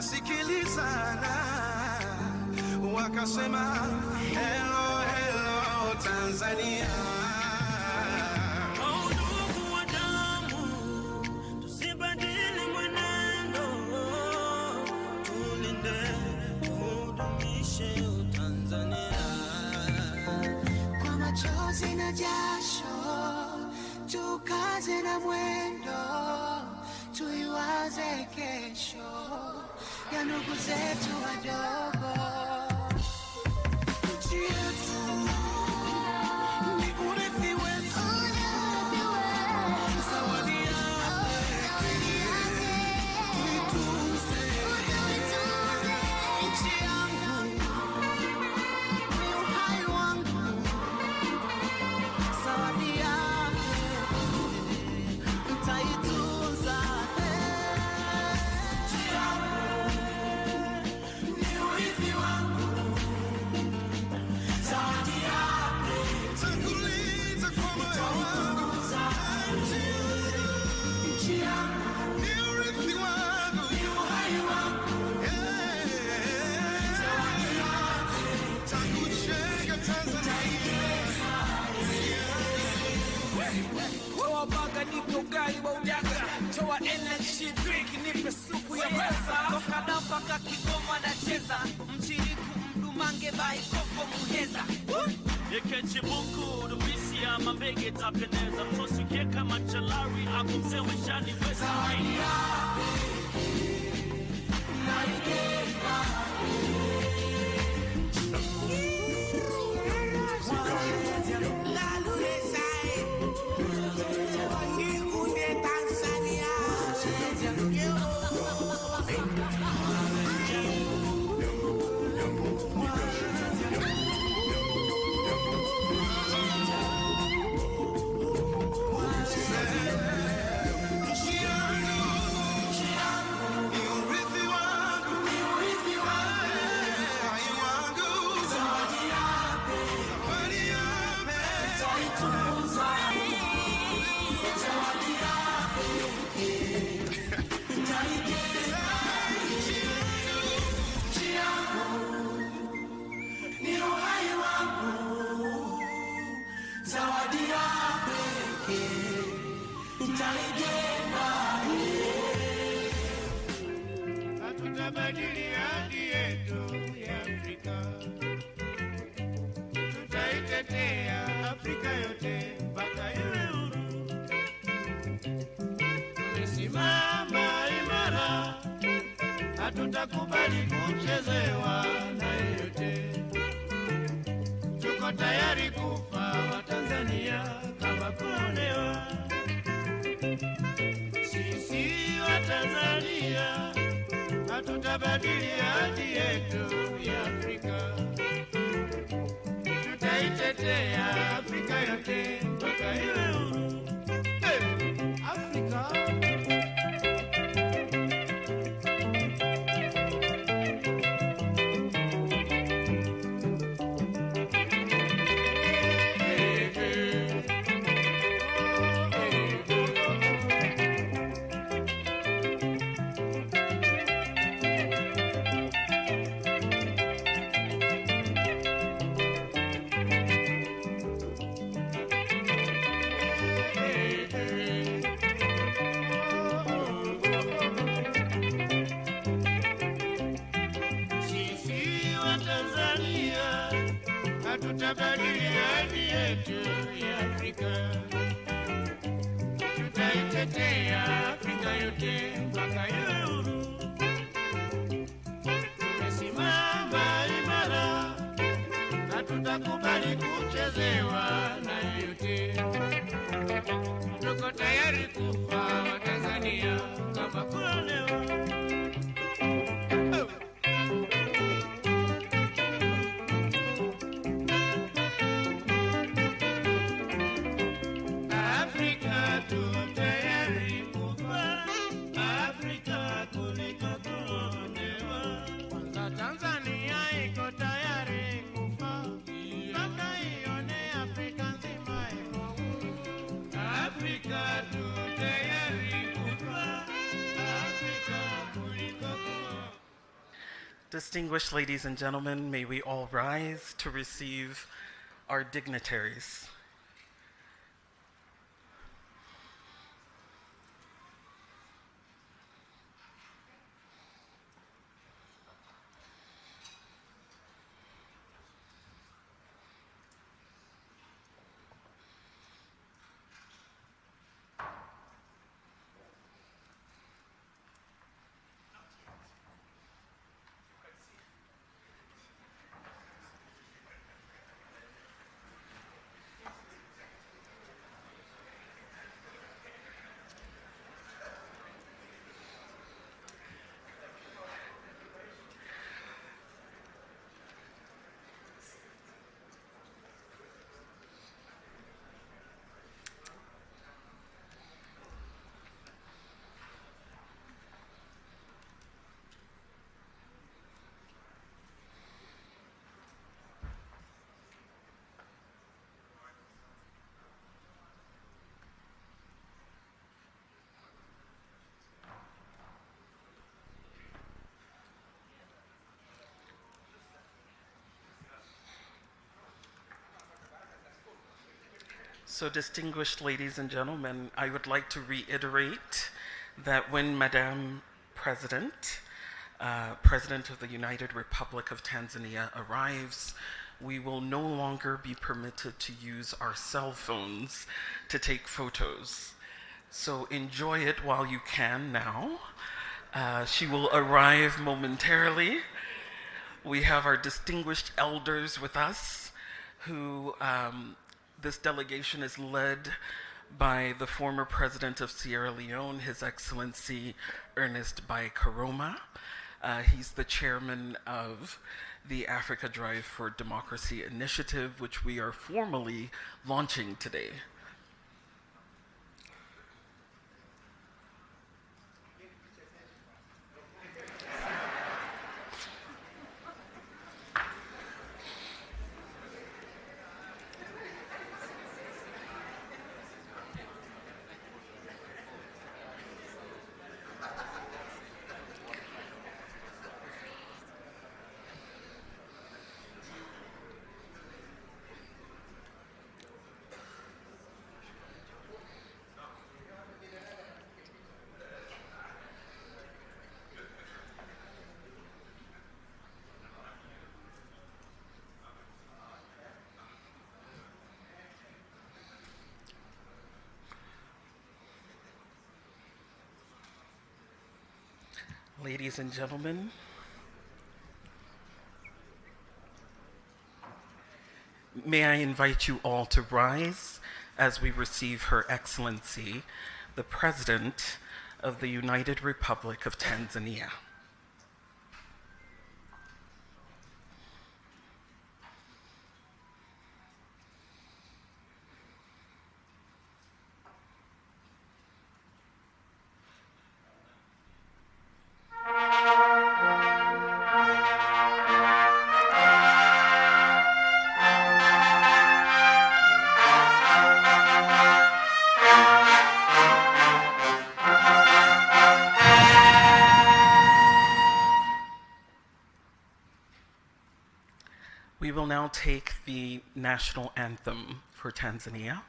wakasikilizana, wakasema hello hello Tanzania. Ndugu wa damu, tusibadili mwenendo, tulinde tudumishe Tanzania. Kwa machozi na jasho, tukaze na mwendo, tuiwaze kesho ya ndugu zetu wadogo. Nchi yetu ni urithi wetu, zawadi yake tuitunze. Nchi yangu ni uhai wangu, zawadi yake tutaitunza. Nchi yangu ni urithi wangu, zawadi yake Tanguliza kwa moyo wangu, nchi yangu ni urithi wangu, ni uhai wangu, zawadi yake tangu jenga Tanzania. Toa baga nipe ugali wa udaga, toa energy drink nipe supu ya pesa. Toka Dapaka Kigoma na cheza, mchiriku mdumange bai koko muheza. Yeke chibuku, dubisi ya mambege tapendeza. Msosi keka machalari, akumsewe shani wesa. zawadi yake naigeka. Hatutabadili hadi yetu ya Afrika, tutaitetea Afrika yote mpaka iwe huru. Tumesimama imara, hatutakubali kuchezewa na yeyote. Tuko tayari kufa wa Tanzania kama kuonewa. Sisi wa Tanzania hatutabadili hadi yetu ya Afrika, tutaitetea Afrika yote mpaka iwe huru. Afrika Distinguished ladies and gentlemen, may we all rise to receive our dignitaries. So, distinguished ladies and gentlemen, I would like to reiterate that when Madame President, President of the United Republic of Tanzania arrives, we will no longer be permitted to use our cell phones to take photos. So enjoy it while you can now. She will arrive momentarily. We have our distinguished elders with us who this delegation is led by the former president of Sierra Leone, His Excellency Ernest Bai Koroma. He's the chairman of the Africa Drive for Democracy initiative, which we are formally launching today. Ladies and gentlemen, may I invite you all to rise as we receive Her Excellency, the President of the United Republic of Tanzania. We will now take the national anthem for Tanzania.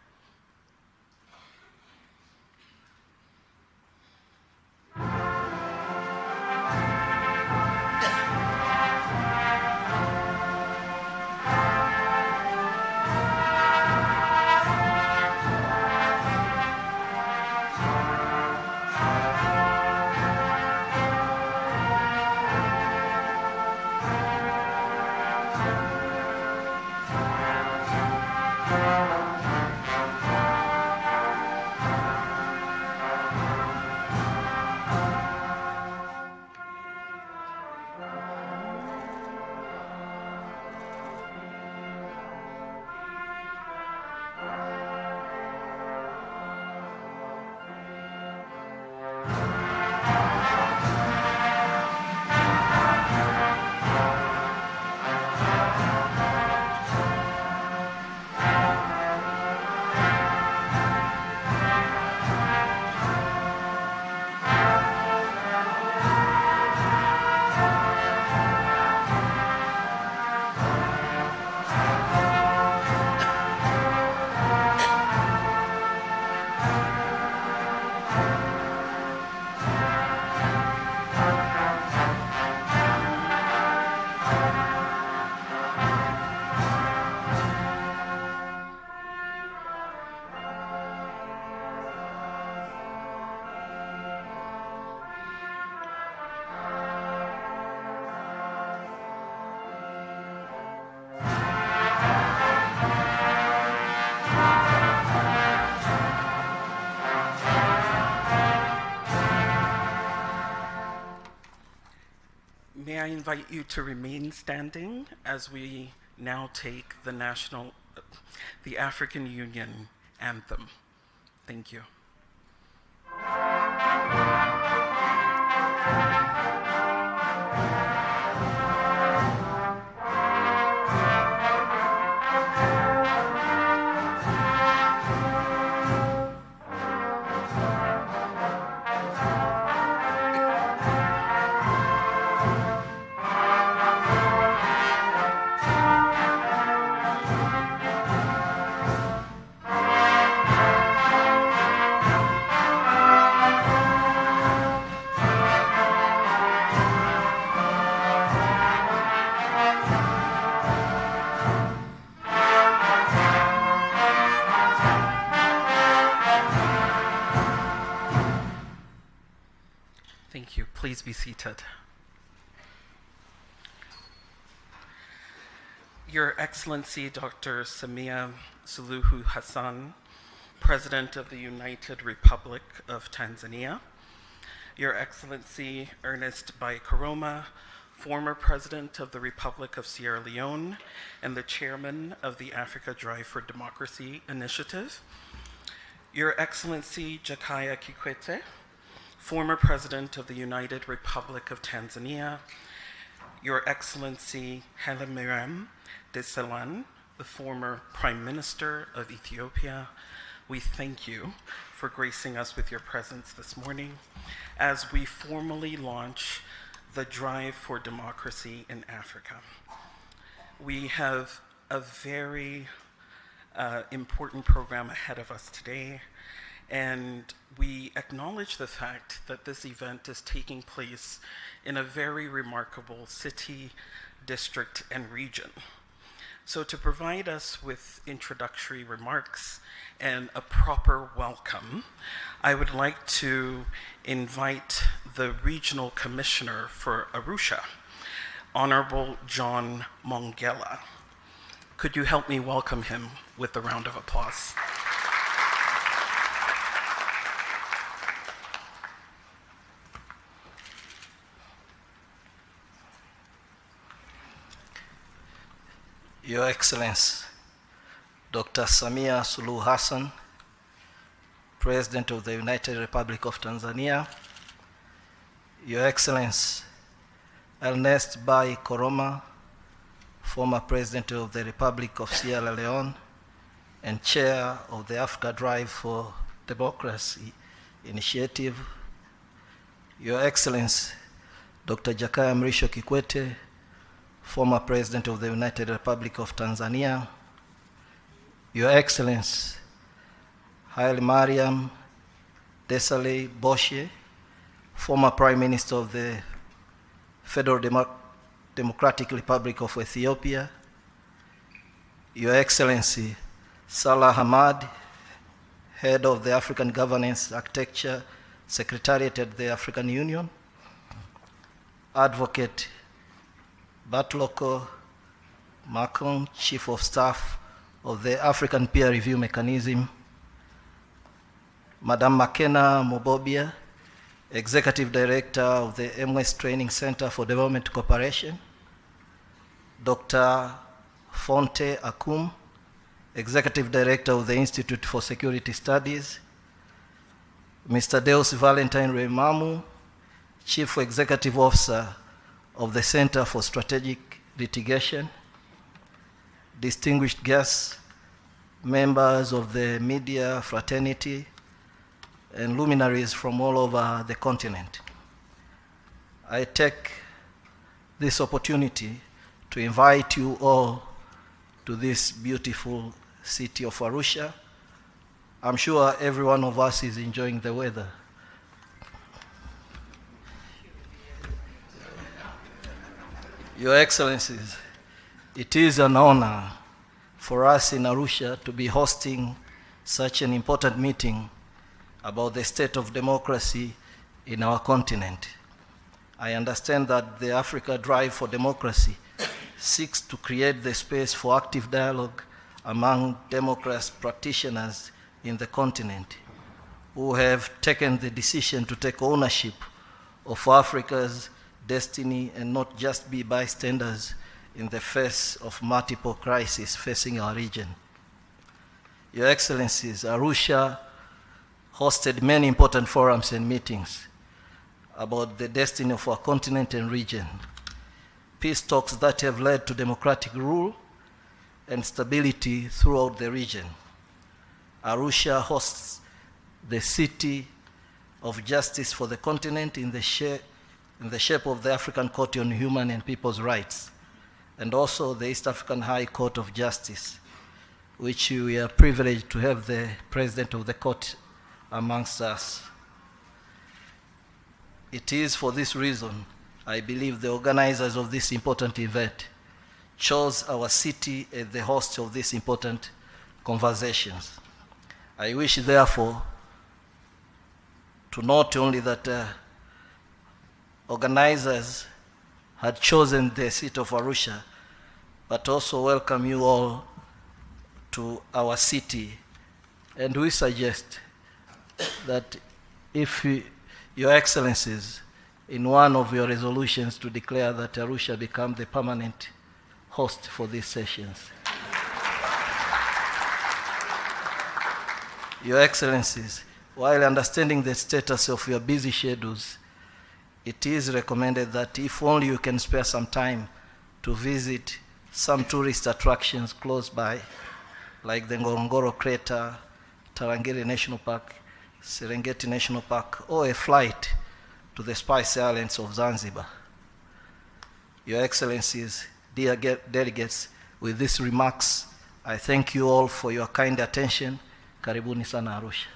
invite you to remain standing as we now take the African Union anthem. Thank you. Thank you. Please be seated. Your Excellency, Dr. Samia Suluhu Hassan, President of the United Republic of Tanzania. Your Excellency, Ernest Bai Koroma, former President of the Republic of Sierra Leone and the Chairman of the Africa Drive for Democracy Initiative. Your Excellency, Jakaya Kikwete, former President of the United Republic of Tanzania. Your Excellency, Haile Mariam Desalegn, the former Prime Minister of Ethiopia, we thank you for gracing us with your presence this morning as we formally launch the Drive for Democracy in Africa. We have a very important program ahead of us today, and we acknowledge the fact that this event is taking place in a very remarkable city, district, and region. So to provide us with introductory remarks and a proper welcome, I would like to invite the Regional Commissioner for Arusha, Honorable John Mongela. Could you help me welcome him with a round of applause? Your Excellency, Dr. Samia Suluhu Hassan, President of the United Republic of Tanzania, Your Excellency, Ernest Bai Koroma, former President of the Republic of Sierra Leone and Chair of the Africa Drive for Democracy Initiative, Your Excellency, Dr. Jakaya Mrisho Kikwete, former President of the United Republic of Tanzania, Your Excellency, Haile Mariam Desalegn, former Prime Minister of the Federal Democratic Republic of Ethiopia, Your Excellency, Salah Hamad, Head of the African Governance Architecture Secretariat at the African Union, Advocate Batloko Macron, Chief of Staff of the African Peer Review Mechanism, Madam Makena Mobobia, Executive Director of the MS Training Center for Development Cooperation, Dr. Fonte Akum, Executive Director of the Institute for Security Studies, Mr. Deus Valentine Remamu, Chief Executive Officer of the Center for Strategic Litigation, distinguished guests, members of the media fraternity, and luminaries from all over the continent. I take this opportunity to invite you all to this beautiful city of Arusha. I'm sure every one of us is enjoying the weather. Your Excellencies, it is an honor for us in Arusha to be hosting such an important meeting about the state of democracy in our continent. I understand that the Africa Drive for Democracy seeks to create the space for active dialogue among democracy practitioners in the continent who have taken the decision to take ownership of Africa's destiny and not just be bystanders in the face of multiple crises facing our region. Your Excellencies, Arusha hosted many important forums and meetings about the destiny of our continent and region. Peace talks that have led to democratic rule and stability throughout the region. Arusha hosts the city of justice for the continent in the shape of the African Court on Human and People's Rights, and also the East African High Court of Justice, which we are privileged to have the president of the court amongst us. It is for this reason, I believe, the organizers of this important event chose our city as the host of these important conversations. I wish, therefore, to note only that organizers had chosen the city of Arusha, but also welcome you all to our city. And we suggest that if Your Excellencies, in one of your resolutions, to declare that Arusha become the permanent host for these sessions. Your Excellencies, while understanding the status of your busy schedules, it is recommended that if only you can spare some time to visit some tourist attractions close by, like the Ngorongoro Crater, Tarangire National Park, Serengeti National Park, or a flight to the Spice Islands of Zanzibar. Your Excellencies, dear delegates, with these remarks, I thank you all for your kind attention. Karibuni sana Arusha.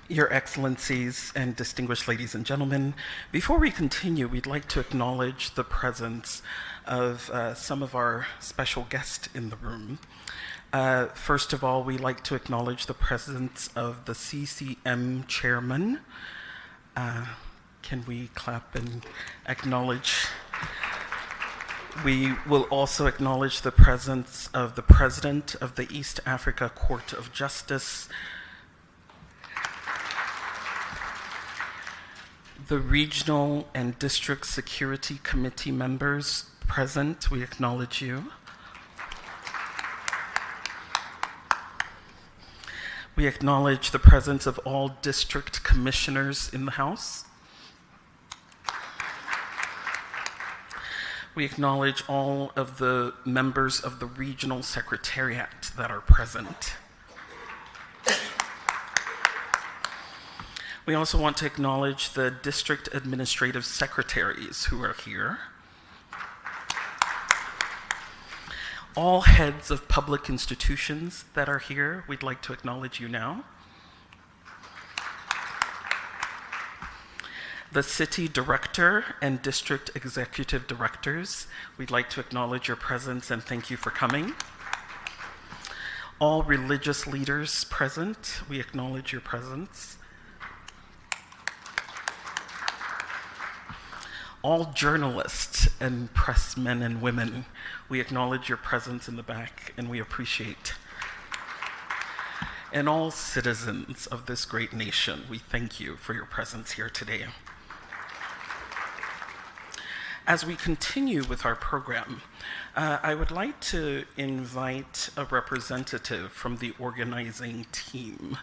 Your Excellencies and distinguished ladies and gentlemen, before we continue, we'd like to acknowledge the presence of some of our special guests in the room. First of all, we'd like to acknowledge the presence of the CCM chairman. Can we clap and acknowledge? We will also acknowledge the presence of the president of the East Africa Court of Justice, the regional and district security committee members present. We acknowledge you. We acknowledge the presence of all district commissioners in the House. We acknowledge all of the members of the regional secretariat that are present. We also want to acknowledge the district administrative secretaries who are here. All heads of public institutions that are here, we'd like to acknowledge you now. The city director and district executive directors, we'd like to acknowledge your presence and thank you for coming. All religious leaders present, we acknowledge your presence. All journalists and pressmen and women, we acknowledge your presence in the back and we appreciate. And all citizens of this great nation, we thank you for your presence here today. As we continue with our program, I would like to invite a representative from the organizing team.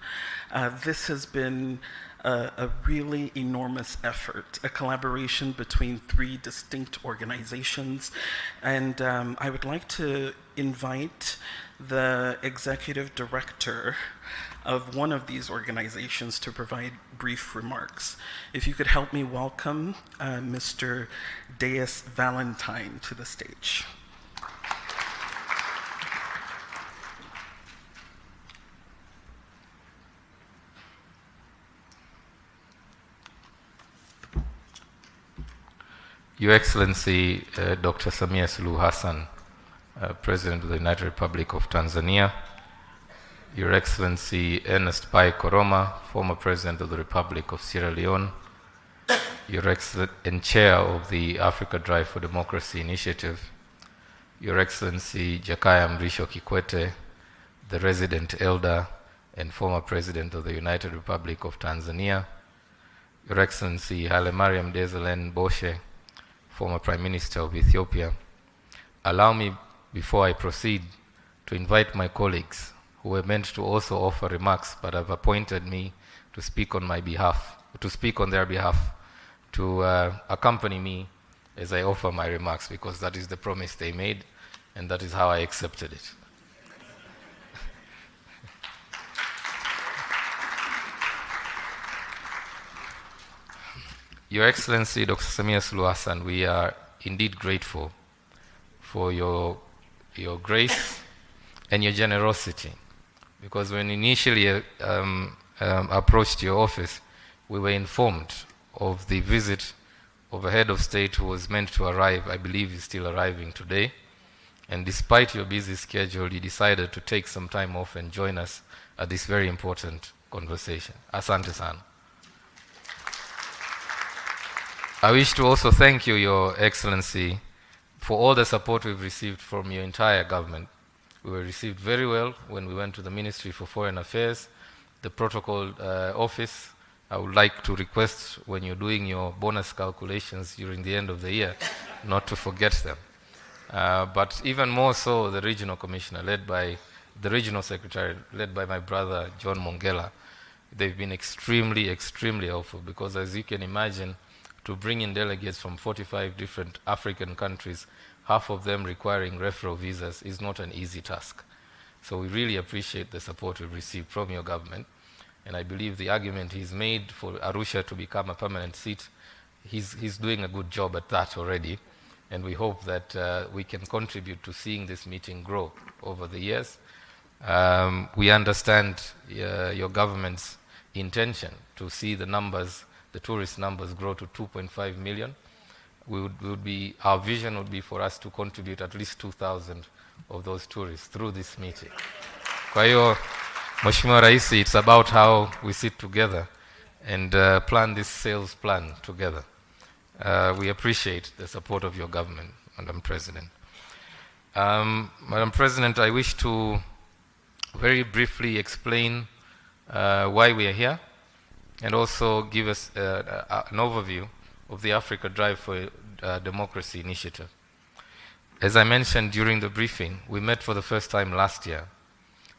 This has been a really enormous effort, a collaboration between 3 distinct organizations. And I would like to invite the executive director of one of these organizations to provide brief remarks. If you could help me welcome Mr. Deus Valentine to the stage. Your Excellency, Dr. Samia Suluhu Hassan, President of the United Republic of Tanzania, Your Excellency Ernest Bai Koroma, former President of the Republic of Sierra Leone, Your Excellency and Chair of the Africa Drive for Democracy Initiative, Your Excellency Jakaya Mrisho Kikwete, the Resident Elder and former President of the United Republic of Tanzania, Your Excellency Haile Mariam Desalegn Boshe, former Prime Minister of Ethiopia. Allow me, before I proceed, to invite my colleagues who were meant to also offer remarks but have appointed me to speak on my behalf, to speak on their behalf, to accompany me as I offer my remarks, because that is the promise they made and that is how I accepted it. Your Excellency Dr. Samia Suluhu Hassan, we are indeed grateful for your grace and your generosity, because when initially approached your office, we were informed of the visit of a head of state who was meant to arrive, I believe is still arriving today, and despite your busy schedule, you decided to take some time off and join us at this very important conversation. Asante sana. I wish to also thank you, Your Excellency, for all the support we've received from your entire government. We were received very well when we went to the Ministry for Foreign Affairs, the protocol office. I would like to request, when you're doing your bonus calculations during the end of the year, not to forget them. But even more so, the regional commissioner, led by the regional secretary, led by my brother, John Mongela. They've been extremely, extremely helpful, because as you can imagine, to bring in delegates from 45 different African countries, half of them requiring referral visas, is not an easy task. So we really appreciate the support we've received from your government. And I believe the argument he's made for Arusha to become a permanent seat, he's doing a good job at that already. And we hope that we can contribute to seeing this meeting grow over the years. We understand your government's intention to see the numbers, the tourist numbers, grow to 2.5 million. Our vision would be for us to contribute at least 2,000 of those tourists through this meeting. Kwa hiyo, Mheshimiwa Rais, it's about how we sit together and plan this sales plan together. We appreciate the support of your government, Madam President. Madam President, I wish to very briefly explain why we are here, and also give us an overview of the Africa Drive for Democracy initiative. As I mentioned during the briefing, we met for the first time last year.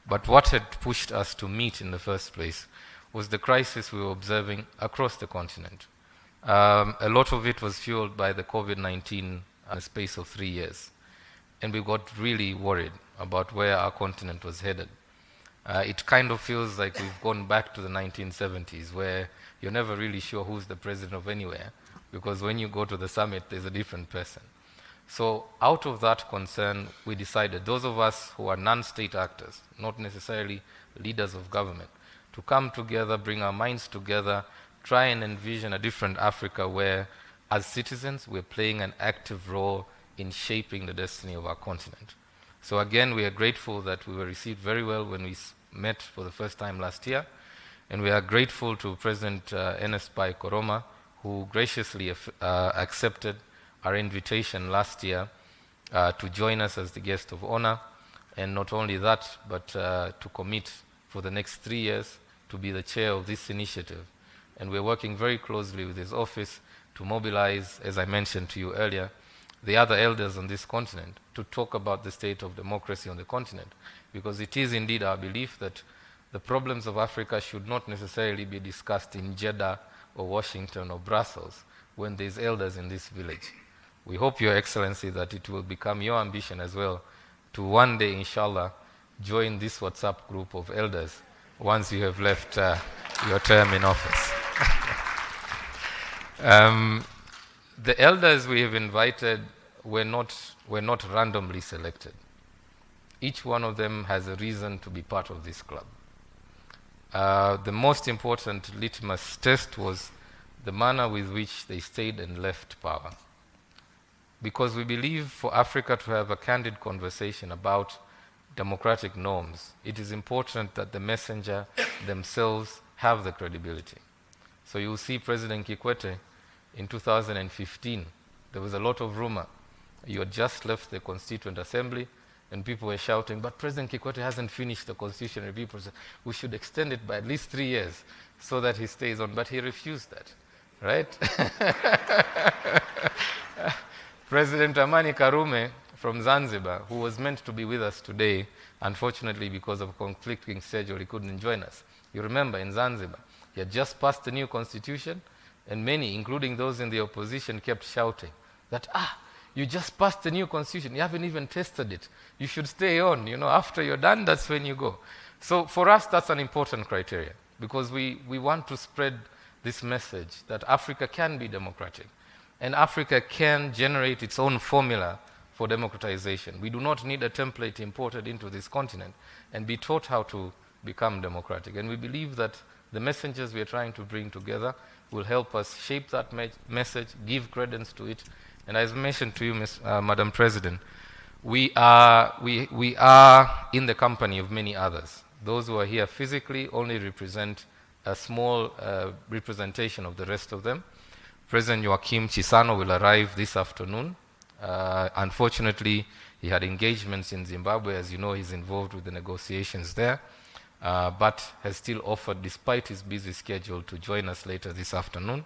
But what had pushed us to meet in the first place was the crisis we were observing across the continent. A lot of it was fueled by the COVID-19 in a space of 3 years. And we got really worried about where our continent was headed. It kind of feels like we've gone back to the 1970s, where you're never really sure who's the president of anywhere, because when you go to the summit, there's a different person. So out of that concern, we decided, those of us who are non-state actors, not necessarily leaders of government, to come together, bring our minds together, try and envision a different Africa where, as citizens, we're playing an active role in shaping the destiny of our continent. So again, we are grateful that we were received very well when we met for the first time last year, and we are grateful to President Ernest Bai Koroma, who graciously accepted our invitation last year to join us as the guest of honor, and not only that, but to commit for the next 3 years to be the chair of this initiative. And we're working very closely with his office to mobilize, as I mentioned to you earlier, the other elders on this continent to talk about the state of democracy on the continent, because it is indeed our belief that the problems of Africa should not necessarily be discussed in Jeddah or Washington or Brussels when there's elders in this village. We hope, Your Excellency, that it will become your ambition as well to one day, inshallah, join this WhatsApp group of elders once you have left your term in office. The elders we have invited were not randomly selected. Each one of them has a reason to be part of this club. The most important litmus test was the manner with which they stayed and left power. Because we believe for Africa to have a candid conversation about democratic norms, it is important that the messenger themselves have the credibility. So you'll see President Kikwete in 2015, there was a lot of rumor. You had just left the Constituent Assembly, and people were shouting, but President Kikwete hasn't finished the constitution review process. We should extend it by at least 3 years so that he stays on. But he refused that, right? President Amani Karume from Zanzibar, who was meant to be with us today, unfortunately because of conflicting schedule, he couldn't join us. You remember in Zanzibar, he had just passed the new constitution, and many, including those in the opposition, kept shouting that, you just passed the new constitution, you haven't even tested it. You should stay on, after you're done, that's when you go. So for us, that's an important criteria, because we want to spread this message that Africa can be democratic, and Africa can generate its own formula for democratization. We do not need a template imported into this continent and be taught how to become democratic. And we believe that the messengers we are trying to bring together will help us shape that message, give credence to it. And as mentioned to you, Madam President, we are in the company of many others. Those who are here physically only represent a small representation of the rest of them. President Joaquim Chissano will arrive this afternoon. Unfortunately, he had engagements in Zimbabwe. As you know, he's involved with the negotiations there, but has still offered, despite his busy schedule, to join us later this afternoon.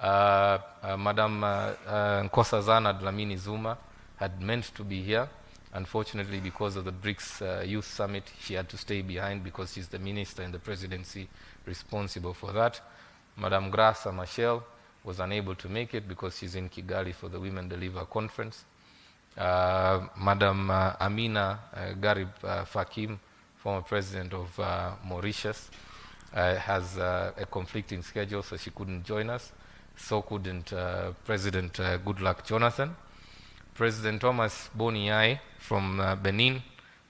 Madam Nkosazana Dlamini Zuma had meant to be here. Unfortunately, because of the BRICS Youth Summit, she had to stay behind because she's the minister in the presidency responsible for that. Madam Graça Machel was unable to make it because she's in Kigali for the Women Deliver Conference. Madam Amina Garib Fakim, former president of Mauritius, has a conflicting schedule, so she couldn't join us. So couldn't President Goodluck Jonathan. President Thomas Boniai from Benin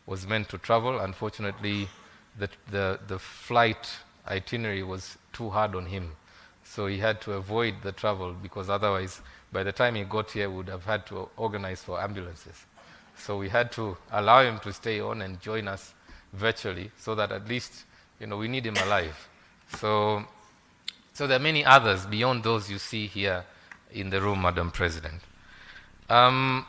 was meant to travel. Unfortunately, the flight itinerary was too hard on him. So he had to avoid the travel because otherwise, by the time he got here, we would have had to organize for ambulances. So we had to allow him to stay on and join us virtually so that at least, we need him alive. So there are many others beyond those you see here in the room, Madam President. Our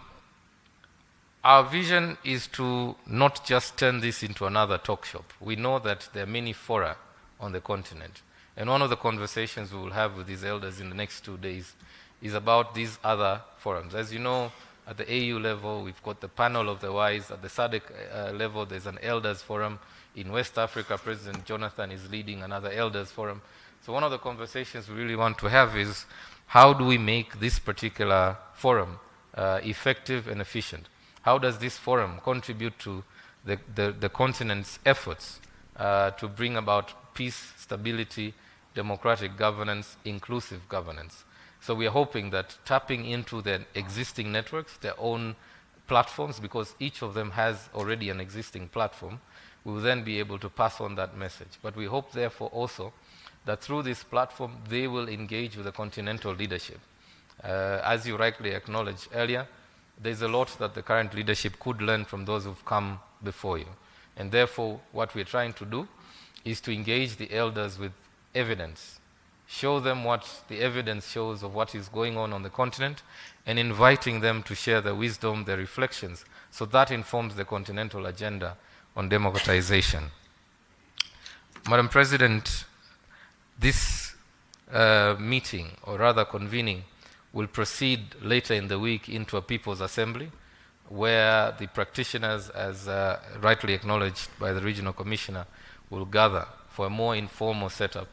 vision is to not just turn this into another talk shop. We know that there are many fora on the continent. And one of the conversations we will have with these elders in the next 2 days is about these other forums. As you know, at the AU level, we've got the panel of the wise. At the SADC level, there's an elders forum. In West Africa, President Jonathan is leading another elders forum. So one of the conversations we really want to have is how do we make this particular forum effective and efficient? How does this forum contribute to the continent's efforts to bring about peace, stability, democratic governance, inclusive governance? So we are hoping that tapping into the existing networks, their own platforms, because each of them has already an existing platform, we will then be able to pass on that message. But we hope, therefore, also that through this platform, they will engage with the continental leadership. As you rightly acknowledged earlier, there's a lot that the current leadership could learn from those who've come before you. And therefore, what we're trying to do is to engage the elders with evidence, show them what the evidence shows of what is going on the continent, and inviting them to share their wisdom, their reflections, so that informs the continental agenda on democratization. Madam President, this meeting, or rather convening, will proceed later in the week into a People's Assembly, where the practitioners, as rightly acknowledged by the Regional Commissioner, will gather for a more informal setup,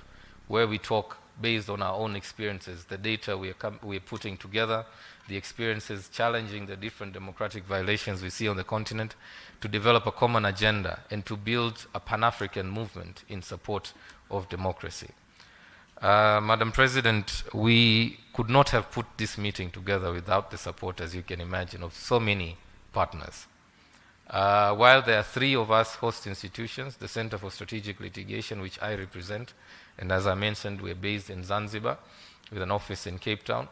where we talk based on our own experiences, the data we are putting together, the experiences challenging the different democratic violations we see on the continent, to develop a common agenda and to build a Pan-African movement in support of democracy. Madam President, we could not have put this meeting together without the support, as you can imagine, of so many partners. While there are 3 of us host institutions, the Center for Strategic Litigation, which I represent, and as I mentioned, we're based in Zanzibar with an office in Cape Town.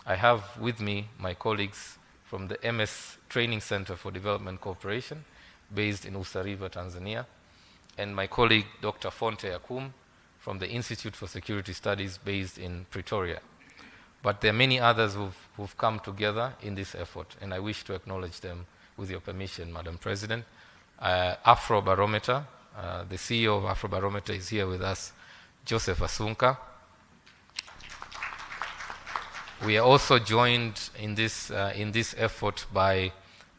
I have with me my colleagues from the MS Training Center for Development Cooperation, based in Usariva, Tanzania, and my colleague, Dr. Fonte Akum, from the Institute for Security Studies, based in Pretoria. But there are many others who've come together in this effort, and I wish to acknowledge them with your permission, Madam President. Afrobarometer, the CEO of Afrobarometer is here with us, Joseph Asunka. We are also joined in this effort by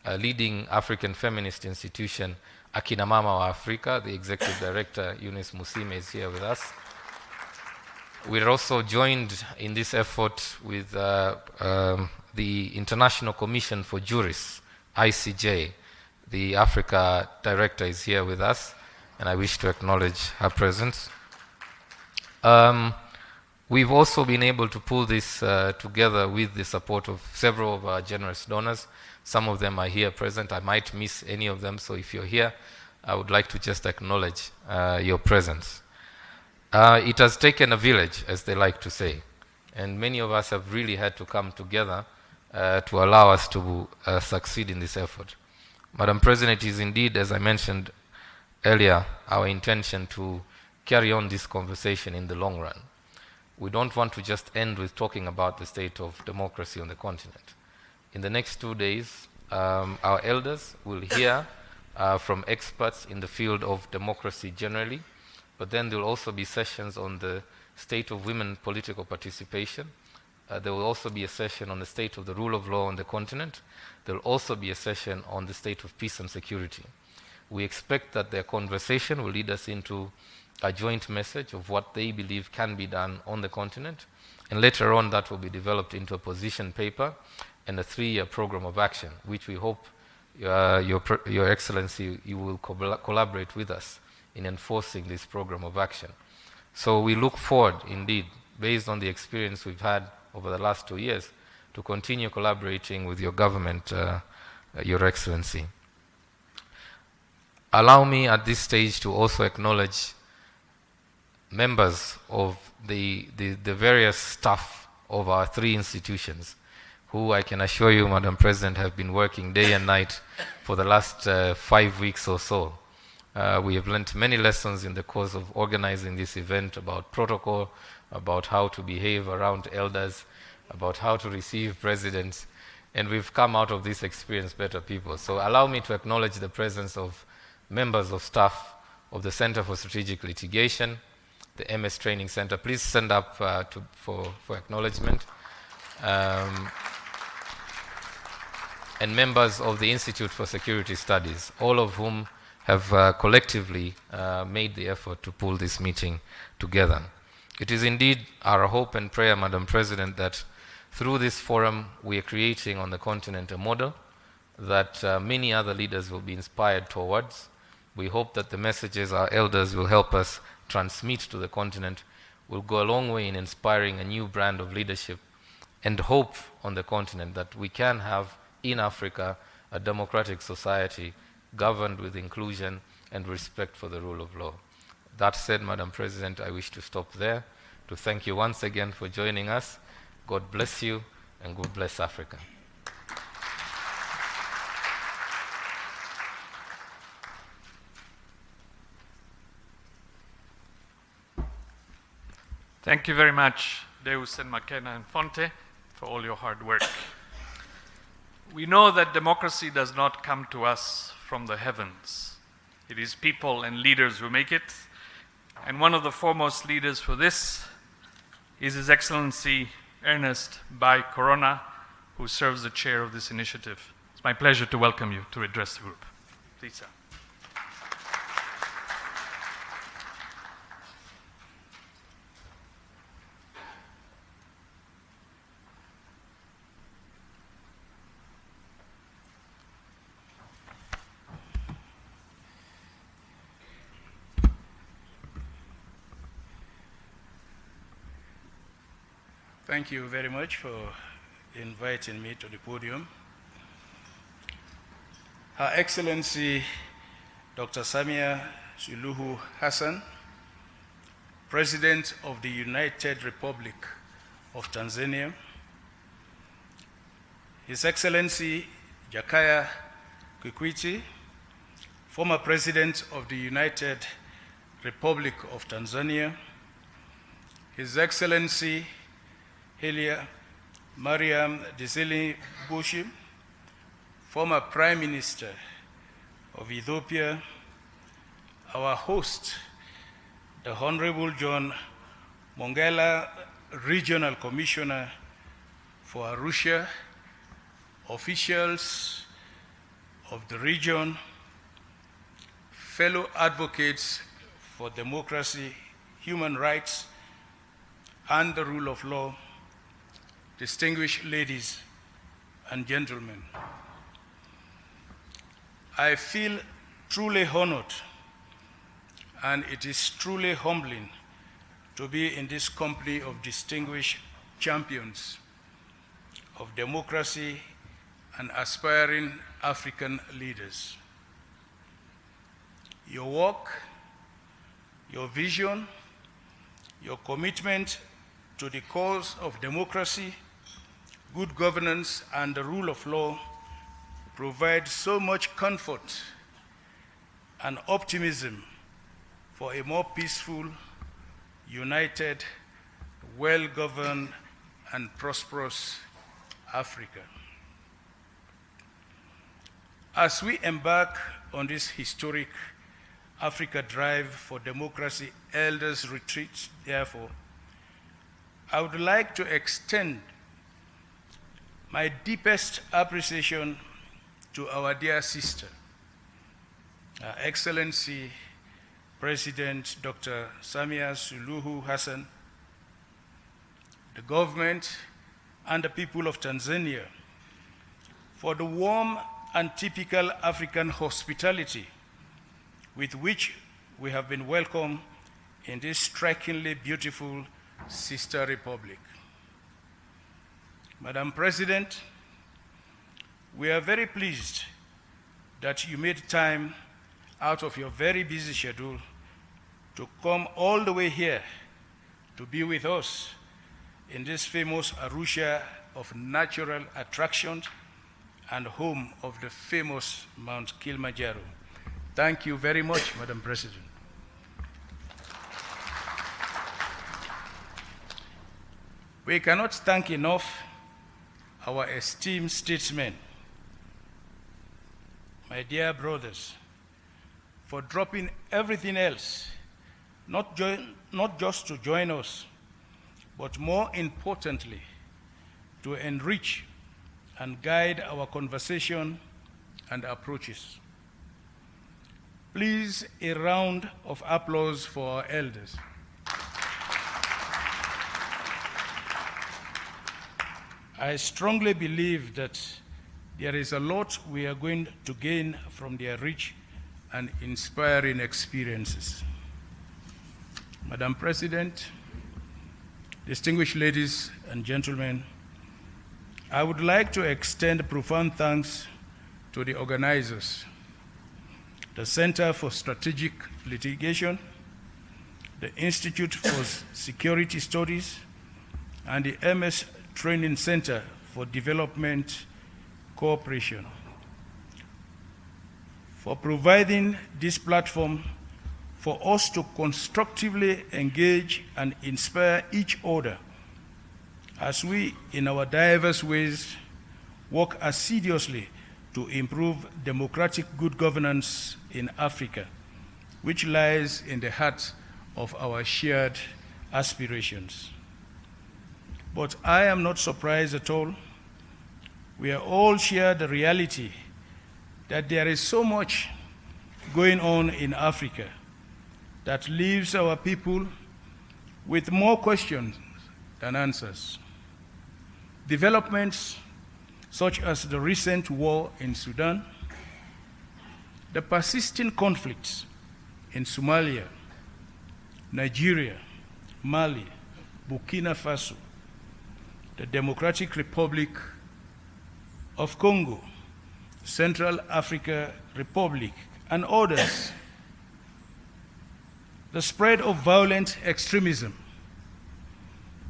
a leading African feminist institution, Akina Mama wa Afrika. The Executive Director, Eunice Musime, is here with us. We're also joined in this effort with the International Commission for Jurists, ICJ. The Africa Director is here with us, and I wish to acknowledge her presence. We've also been able to pull this together with the support of several of our generous donors. Some of them are here present. I might miss any of them, so if you're here, I would like to just acknowledge your presence. It has taken a village, as they like to say, and many of us have really had to come together to allow us to succeed in this effort. Madam President, it is indeed, as I mentioned earlier, our intention to carry on this conversation in the long run. We don't want to just end with talking about the state of democracy on the continent. In the next 2 days, our elders will hear from experts in the field of democracy generally, but then there will also be sessions on the state of women political participation. There will also be a session on the state of the rule of law on the continent. There will also be a session on the state of peace and security. We expect that their conversation will lead us into a joint message of what they believe can be done on the continent, and later on that will be developed into a position paper and a 3-year program of action, which we hope Your Excellency, you will collaborate with us in enforcing this program of action. So we look forward, indeed, based on the experience we've had over the last 2 years, to continue collaborating with your government, Your Excellency. Allow me at this stage to also acknowledge members of the various staff of our 3 institutions, who I can assure you, Madam President, have been working day and night for the last 5 weeks or so. We have learned many lessons in the course of organizing this event about protocol, about how to behave around elders, about how to receive presidents, and we've come out of this experience better people. So allow me to acknowledge the presence of members of staff of the Center for Strategic Litigation, the MS Training Center. Please stand up for acknowledgement. And members of the Institute for Security Studies, all of whom have collectively made the effort to pull this meeting together. It is indeed our hope and prayer, Madam President, that through this forum we are creating on the continent a model that many other leaders will be inspired towards. We hope that the messages our elders will help us transmit to the continent will go a long way in inspiring a new brand of leadership and hope on the continent that we can have in Africa a democratic society governed with inclusion and respect for the rule of law. That said, Madam President, I wish to stop there to thank you once again for joining us. God bless you and God bless Africa. Thank you very much, Deus and McKenna and Fonte, for all your hard work. We know that democracy does not come to us from the heavens. It is people and leaders who make it, and one of the foremost leaders for this is His Excellency Ernest Bai Corona, who serves the chair of this initiative. It's my pleasure to welcome you to address the group. Please, sir. Thank you very much for inviting me to the podium. Her Excellency Dr. Samia Suluhu Hassan, President of the United Republic of Tanzania, His Excellency Jakaya Kikwete, former President of the United Republic of Tanzania, His Excellency Melia Mariam Disili Bushi, former Prime Minister of Ethiopia, our host, the Honorable John Mongela, Regional Commissioner for Arusha, officials of the region, fellow advocates for democracy, human rights, and the rule of law, distinguished ladies and gentlemen. I feel truly honored, and it is truly humbling to be in this company of distinguished champions of democracy and aspiring African leaders. Your work, your vision, your commitment to the cause of democracy, good governance, and the rule of law provide so much comfort and optimism for a more peaceful, united, well-governed, and prosperous Africa. As we embark on this historic Africa Drive for Democracy Elders Retreat, therefore, I would like to extend my deepest appreciation to our dear sister, Her Excellency President Dr. Samia Suluhu Hassan, the government, and the people of Tanzania for the warm and typical African hospitality with which we have been welcomed in this strikingly beautiful sister republic. Madam President, we are very pleased that you made time out of your very busy schedule to come all the way here to be with us in this famous Arusha of natural attractions and home of the famous Mount Kilimanjaro. Thank you very much, Madam President. We cannot thank enough our esteemed statesmen, my dear brothers, for dropping everything else, not just to join us, but more importantly, to enrich and guide our conversation and approaches. Please, a round of applause for our elders. I strongly believe that there is a lot we are going to gain from their rich and inspiring experiences. Madam President, distinguished ladies and gentlemen, I would like to extend profound thanks to the organizers, the Center for Strategic Litigation, the Institute for Security Studies, and the MS Training Center for Development Cooperation for providing this platform for us to constructively engage and inspire each other as we, in our diverse ways, work assiduously to improve democratic good governance in Africa, which lies in the heart of our shared aspirations. But I am not surprised at all. We are all share the reality that there is so much going on in Africa that leaves our people with more questions than answers. Developments such as the recent war in Sudan, the persisting conflicts in Somalia, Nigeria, Mali, Burkina Faso, the Democratic Republic of Congo, Central Africa Republic, and others. The spread of violent extremism,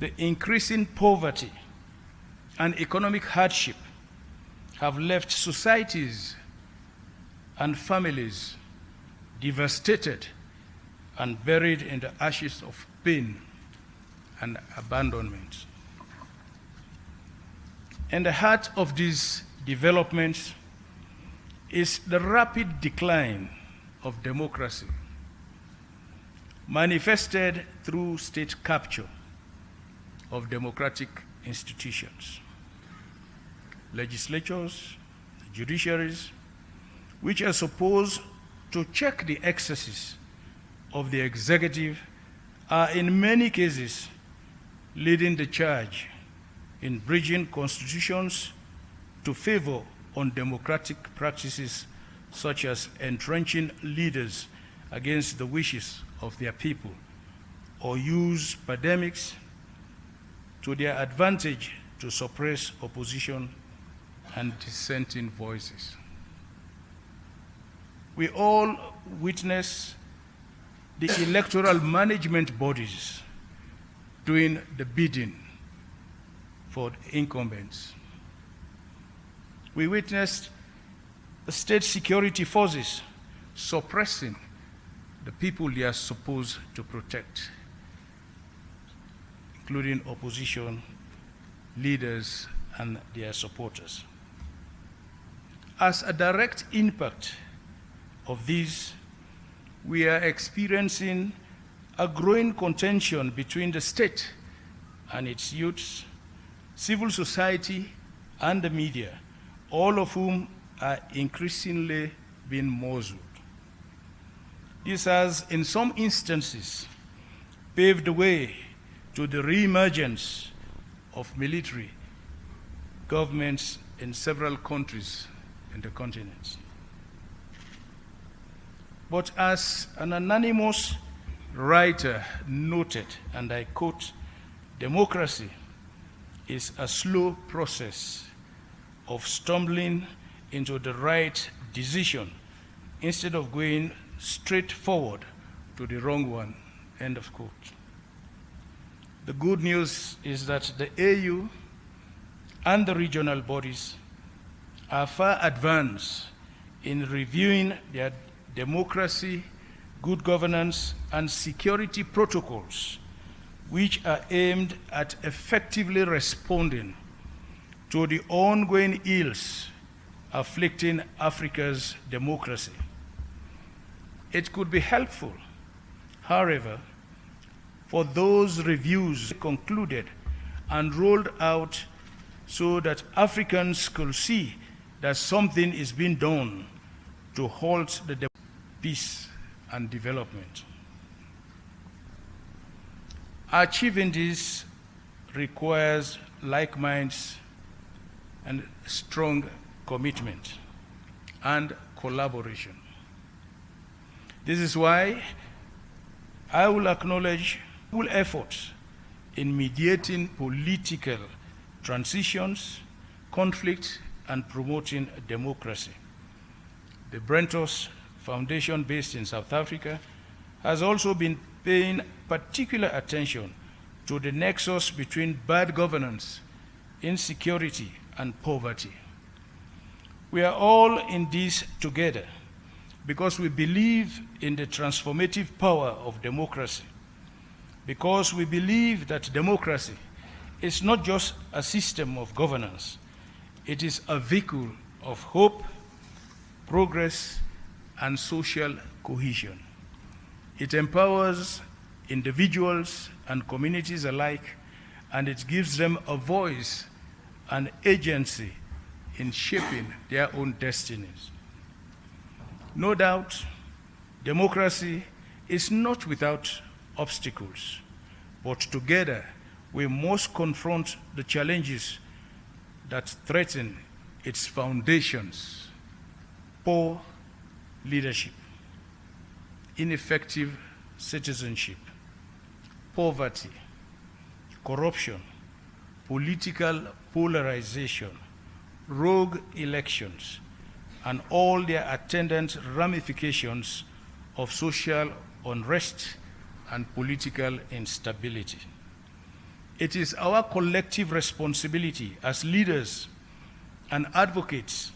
the increasing poverty, and economic hardship have left societies and families devastated and buried in the ashes of pain and abandonment. In the heart of these developments, is the rapid decline of democracy, manifested through state capture of democratic institutions, legislatures, judiciaries, which are supposed to check the excesses of the executive, are in many cases leading the charge in bridging constitutions to favor undemocratic practices such as entrenching leaders against the wishes of their people, or use pandemics to their advantage to suppress opposition and dissenting voices. We all witness the electoral management bodies doing the bidding for the incumbents. We witnessed the state security forces suppressing the people they are supposed to protect, including opposition leaders and their supporters. As a direct impact of these, we are experiencing a growing contention between the state and its youths, civil society, and the media, all of whom are increasingly being muzzled. This has, in some instances, paved the way to the re-emergence of military governments in several countries in the continent. But as an anonymous writer noted, and I quote, "Democracy is a slow process of stumbling into the right decision instead of going straight forward to the wrong one," end of quote. The good news is that the AU and the regional bodies are far advanced in reviewing their democracy, good governance, and security protocols, which are aimed at effectively responding to the ongoing ills afflicting Africa's democracy. It could be helpful, however, for those reviews concluded and rolled out so that Africans could see that something is being done to halt the peace and development. Achieving this requires like minds and strong commitment and collaboration. This is why I will acknowledge full efforts in mediating political transitions, conflict, and promoting democracy. The Brentos Foundation, based in South Africa, has also been paying particular attention to the nexus between bad governance, insecurity, and poverty. We are all in this together because we believe in the transformative power of democracy, because we believe that democracy is not just a system of governance, it is a vehicle of hope, progress, and social cohesion. It empowers individuals and communities alike, and it gives them a voice and agency in shaping their own destinies. No doubt, democracy is not without obstacles, but together we must confront the challenges that threaten its foundations: poor leadership, ineffective citizenship, poverty, corruption, political polarization, rogue elections, and all their attendant ramifications of social unrest and political instability. It is our collective responsibility as leaders and advocates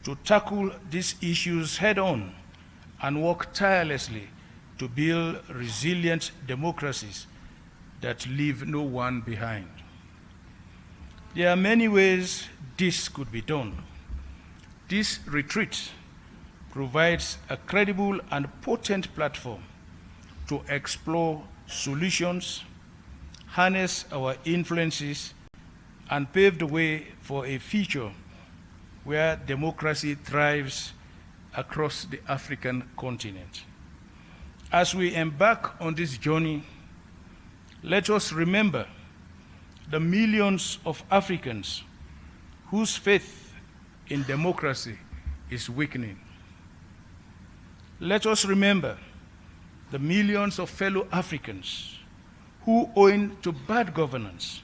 to tackle these issues head-on and work tirelessly to build resilient democracies that leave no one behind. There are many ways this could be done. This retreat provides a credible and potent platform to explore solutions, harness our influences, and pave the way for a future where democracy thrives across the African continent. As we embark on this journey, let us remember the millions of Africans whose faith in democracy is weakening. Let us remember the millions of fellow Africans who, owing to bad governance,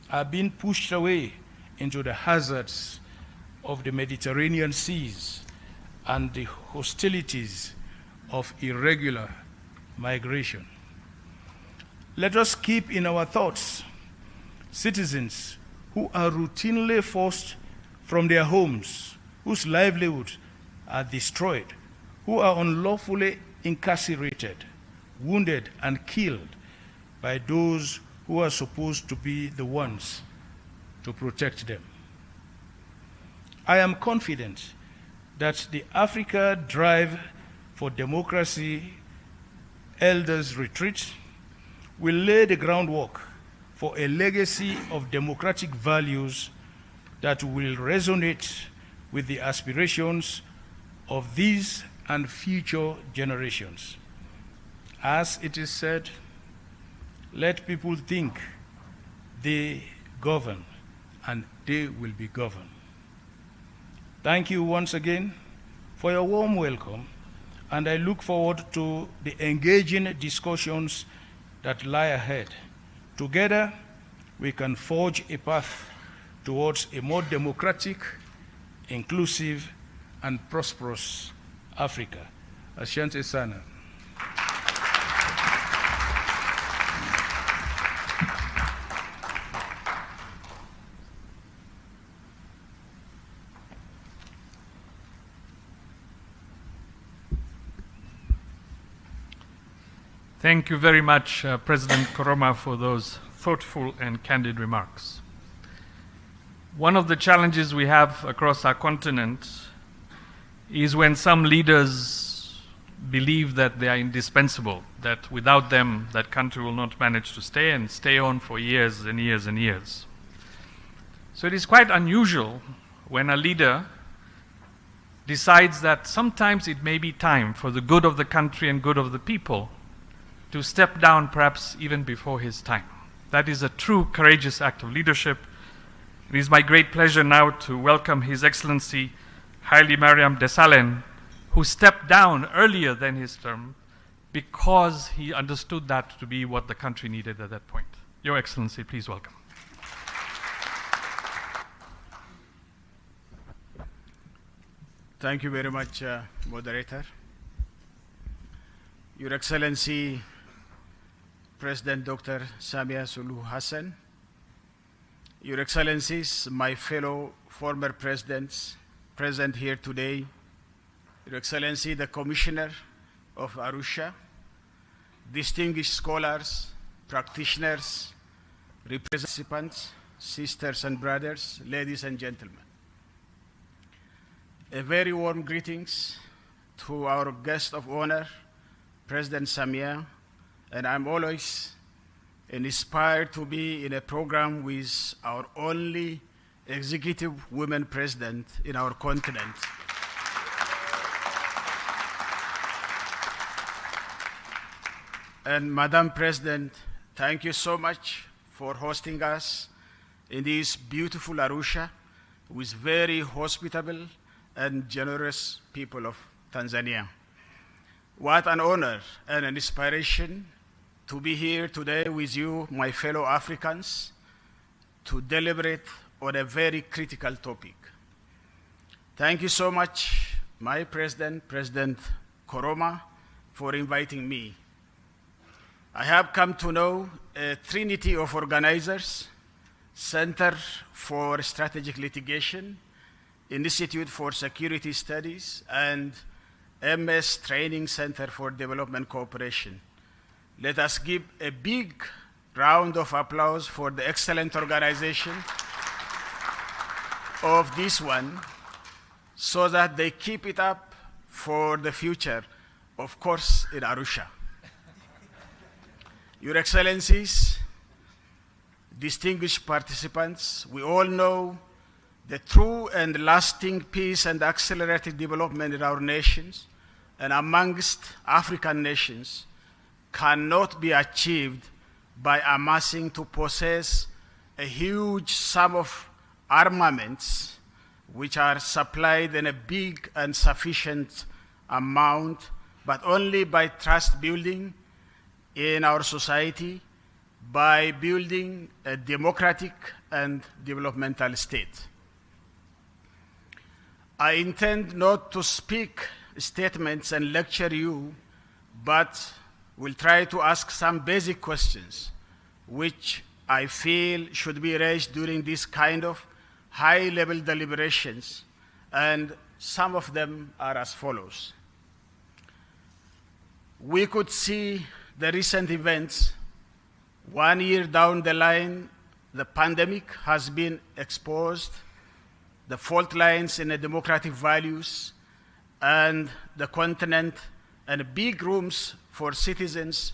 are being pushed away into the hazards of the Mediterranean seas and the hostilities of irregular migration. Let us keep in our thoughts citizens who are routinely forced from their homes, whose livelihoods are destroyed, who are unlawfully incarcerated, wounded, and killed by those who are supposed to be the ones to protect them. I am confident that the Africa Drive for Democracy Elders Retreat will lay the groundwork for a legacy of democratic values that will resonate with the aspirations of these and future generations. As it is said, let people think they govern and they will be governed. Thank you once again for your warm welcome, and I look forward to the engaging discussions that lie ahead. Together, we can forge a path towards a more democratic, inclusive, and prosperous Africa. Asante sana. Thank you very much, President Koroma, for those thoughtful and candid remarks. One of the challenges we have across our continent is when some leaders believe that they are indispensable, that without them, that country will not manage to stay and stay on for years and years and years. So it is quite unusual when a leader decides that sometimes it may be time for the good of the country and good of the people to step down perhaps even before his time. That is a true courageous act of leadership. It is my great pleasure now to welcome His Excellency Haile Mariam Desalegn, who stepped down earlier than his term because he understood that to be what the country needed at that point. Your Excellency, please welcome. Thank you very much, Moderator. Your Excellency, President Dr. Samia Suluhu Hassan, Your Excellencies, my fellow former presidents present here today, Your Excellency, the Commissioner of Arusha, distinguished scholars, practitioners, representatives, sisters and brothers, ladies and gentlemen. A very warm greetings to our guest of honor, President Samia, and I'm always inspired to be in a program with our only executive women president in our continent. And Madam President, thank you so much for hosting us in this beautiful Arusha with very hospitable and generous people of Tanzania. What an honor and an inspiration to be here today with you, my fellow Africans, to deliberate on a very critical topic. Thank you so much, my President, President Koroma, for inviting me. I have come to know a trinity of organizers: Center for Strategic Litigation, Institute for Security Studies, and MS Training Center for Development Cooperation. Let us give a big round of applause for the excellent organization of this one, so that they keep it up for the future, of course, in Arusha. Your Excellencies, distinguished participants, we all know the true and lasting peace and accelerated development in our nations and amongst African nations cannot be achieved by amassing to possess a huge sum of armaments which are supplied in a big and sufficient amount, but only by trust building in our society, by building a democratic and developmental state. I intend not to speak statements and lecture you, but will try to ask some basic questions which I feel should be raised during this kind of high-level deliberations, and some of them are as follows. We could see the recent events. 1 year down the line, the pandemic has been exposed, the fault lines in the democratic values, and the continent, and big rooms for citizens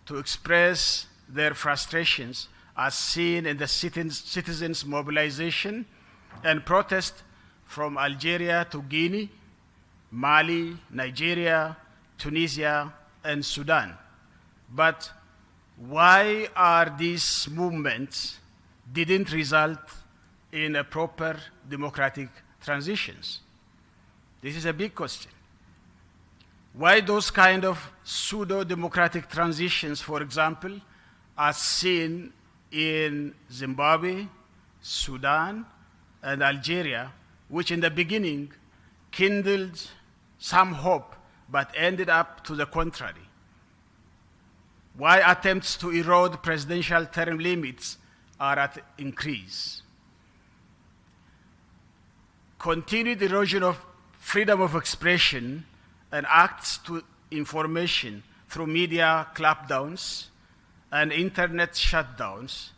to express their frustrations, as seen in the citizens' mobilization and protest from Algeria to Guinea, Mali, Nigeria, Tunisia, and Sudan. But why are these movements didn't result in a proper democratic transitions? This is a big question. Why those kind of pseudo-democratic transitions, for example, are seen in Zimbabwe, Sudan, and Algeria, which in the beginning kindled some hope, but ended up to the contrary? Why attempts to erode presidential term limits are at increase? Continued erosion of freedom of expression and acts to information through media clampdowns and internet shutdowns,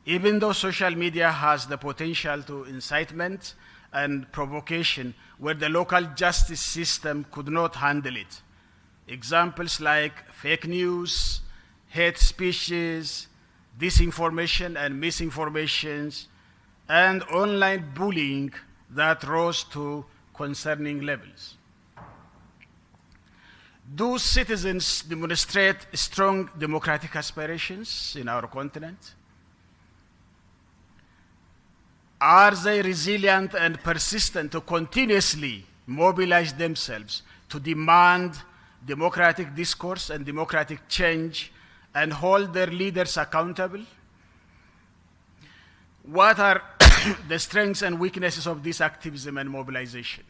even though social media has the potential to incitement and provocation where the local justice system could not handle it. Examples like fake news, hate speeches, disinformation and misinformations, and online bullying that rose to concerning levels. Do citizens demonstrate strong democratic aspirations in our continent? Are they resilient and persistent to continuously mobilize themselves to demand democratic discourse and democratic change and hold their leaders accountable? What are the strengths and weaknesses of this activism and mobilization?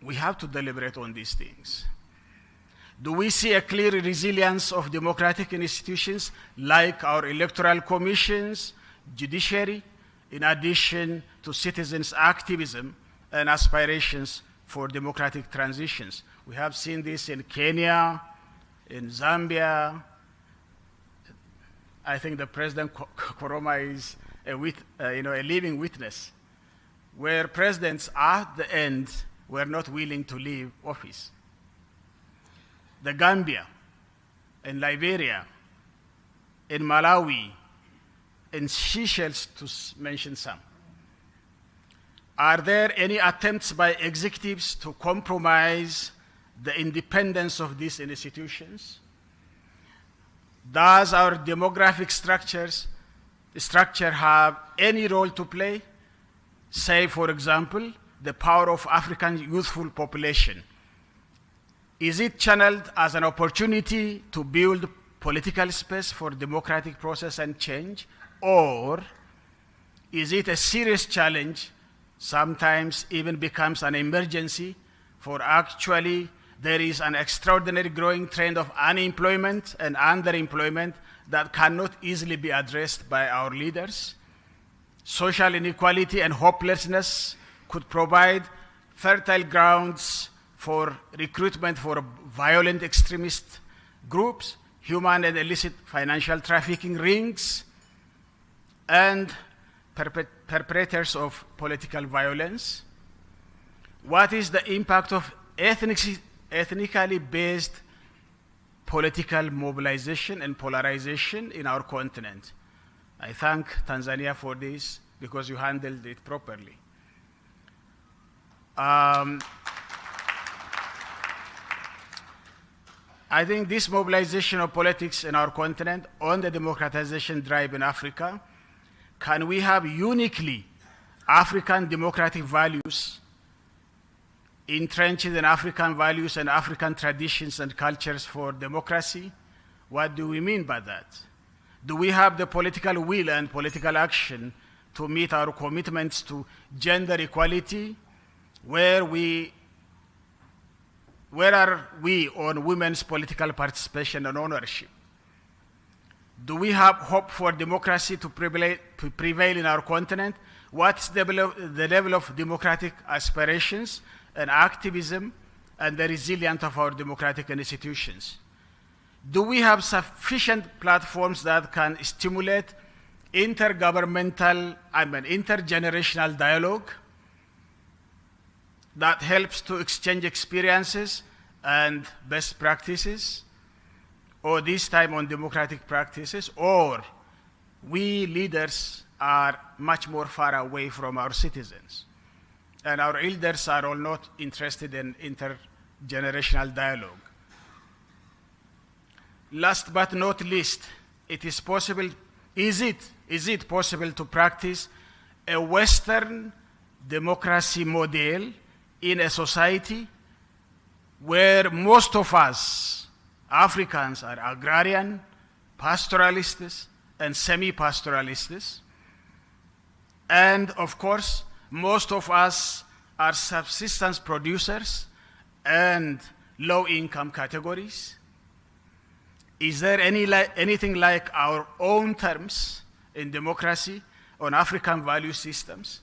We have to deliberate on these things. Do we see a clear resilience of democratic institutions like our electoral commissions, judiciary, in addition to citizens' activism and aspirations for democratic transitions? We have seen this in Kenya, in Zambia. I think the President Koroma is a living witness, where presidents at the end were not willing to leave office. The Gambia, in Liberia, in Malawi, in Seychelles, to mention some. Are there any attempts by executives to compromise the independence of these institutions? Does our demographic structure have any role to play? Say, for example, the power of African youthful population. Is it channeled as an opportunity to build political space for democratic process and change? Or is it a serious challenge, sometimes even becomes an emergency, for actually there is an extraordinary growing trend of unemployment and underemployment that cannot easily be addressed by our leaders? Social inequality and hopelessness could provide fertile grounds for recruitment for violent extremist groups, human and illicit financial trafficking rings, and perpetrators of political violence. What is the impact of ethnically based political mobilization and polarization in our continent. I thank Tanzania for this because you handled it properly. I think this mobilization of politics in our continent on the democratization drive in Africa, can we have uniquely African democratic values entrenched in African values and African traditions and cultures for democracy? What do we mean by that? Do we have the political will and political action to meet our commitments to gender equality? Where are we on women's political participation and ownership? Do we have hope for democracy to prevail in our continent? What's the level of democratic aspirations and activism and the resilience of our democratic institutions? Do we have sufficient platforms that can stimulate intergenerational dialogue that helps to exchange experiences and best practices, or this time on democratic practices, or we leaders are much more far away from our citizens, and our elders are all not interested in intergenerational dialogue. Last but not least, is it possible to practice a Western democracy model in a society where most of us Africans are agrarian, pastoralists, and semi-pastoralists, and of course, most of us are subsistence producers and low-income categories? Is there anything like our own terms in democracy on African value systems?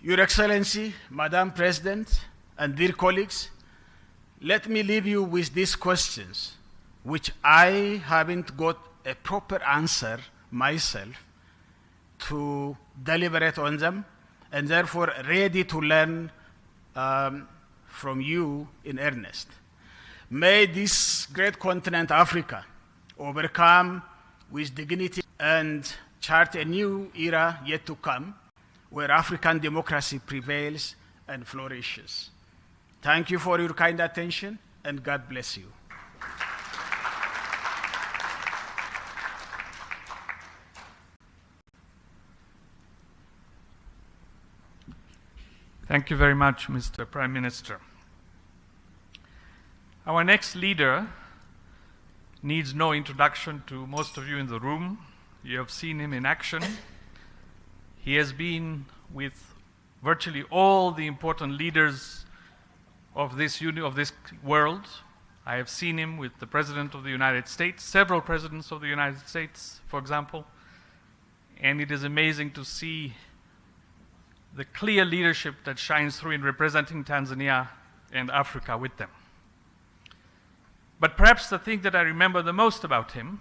Your Excellency, Madam President, and dear colleagues, let me leave you with these questions, which I haven't got a proper answer myself to deliberate on them, and therefore ready to learn from you in earnest. May this great continent, Africa, overcome with dignity and chart a new era yet to come, where African democracy prevails and flourishes. Thank you for your kind attention, and God bless you. Thank you very much, Mr. Prime Minister. Our next leader needs no introduction to most of you in the room. You have seen him in action. He has been with virtually all the important leaders of this world. I have seen him with the President of the United States, several presidents of the United States, for example, and it is amazing to see the clear leadership that shines through in representing Tanzania and Africa with them. But perhaps the thing that I remember the most about him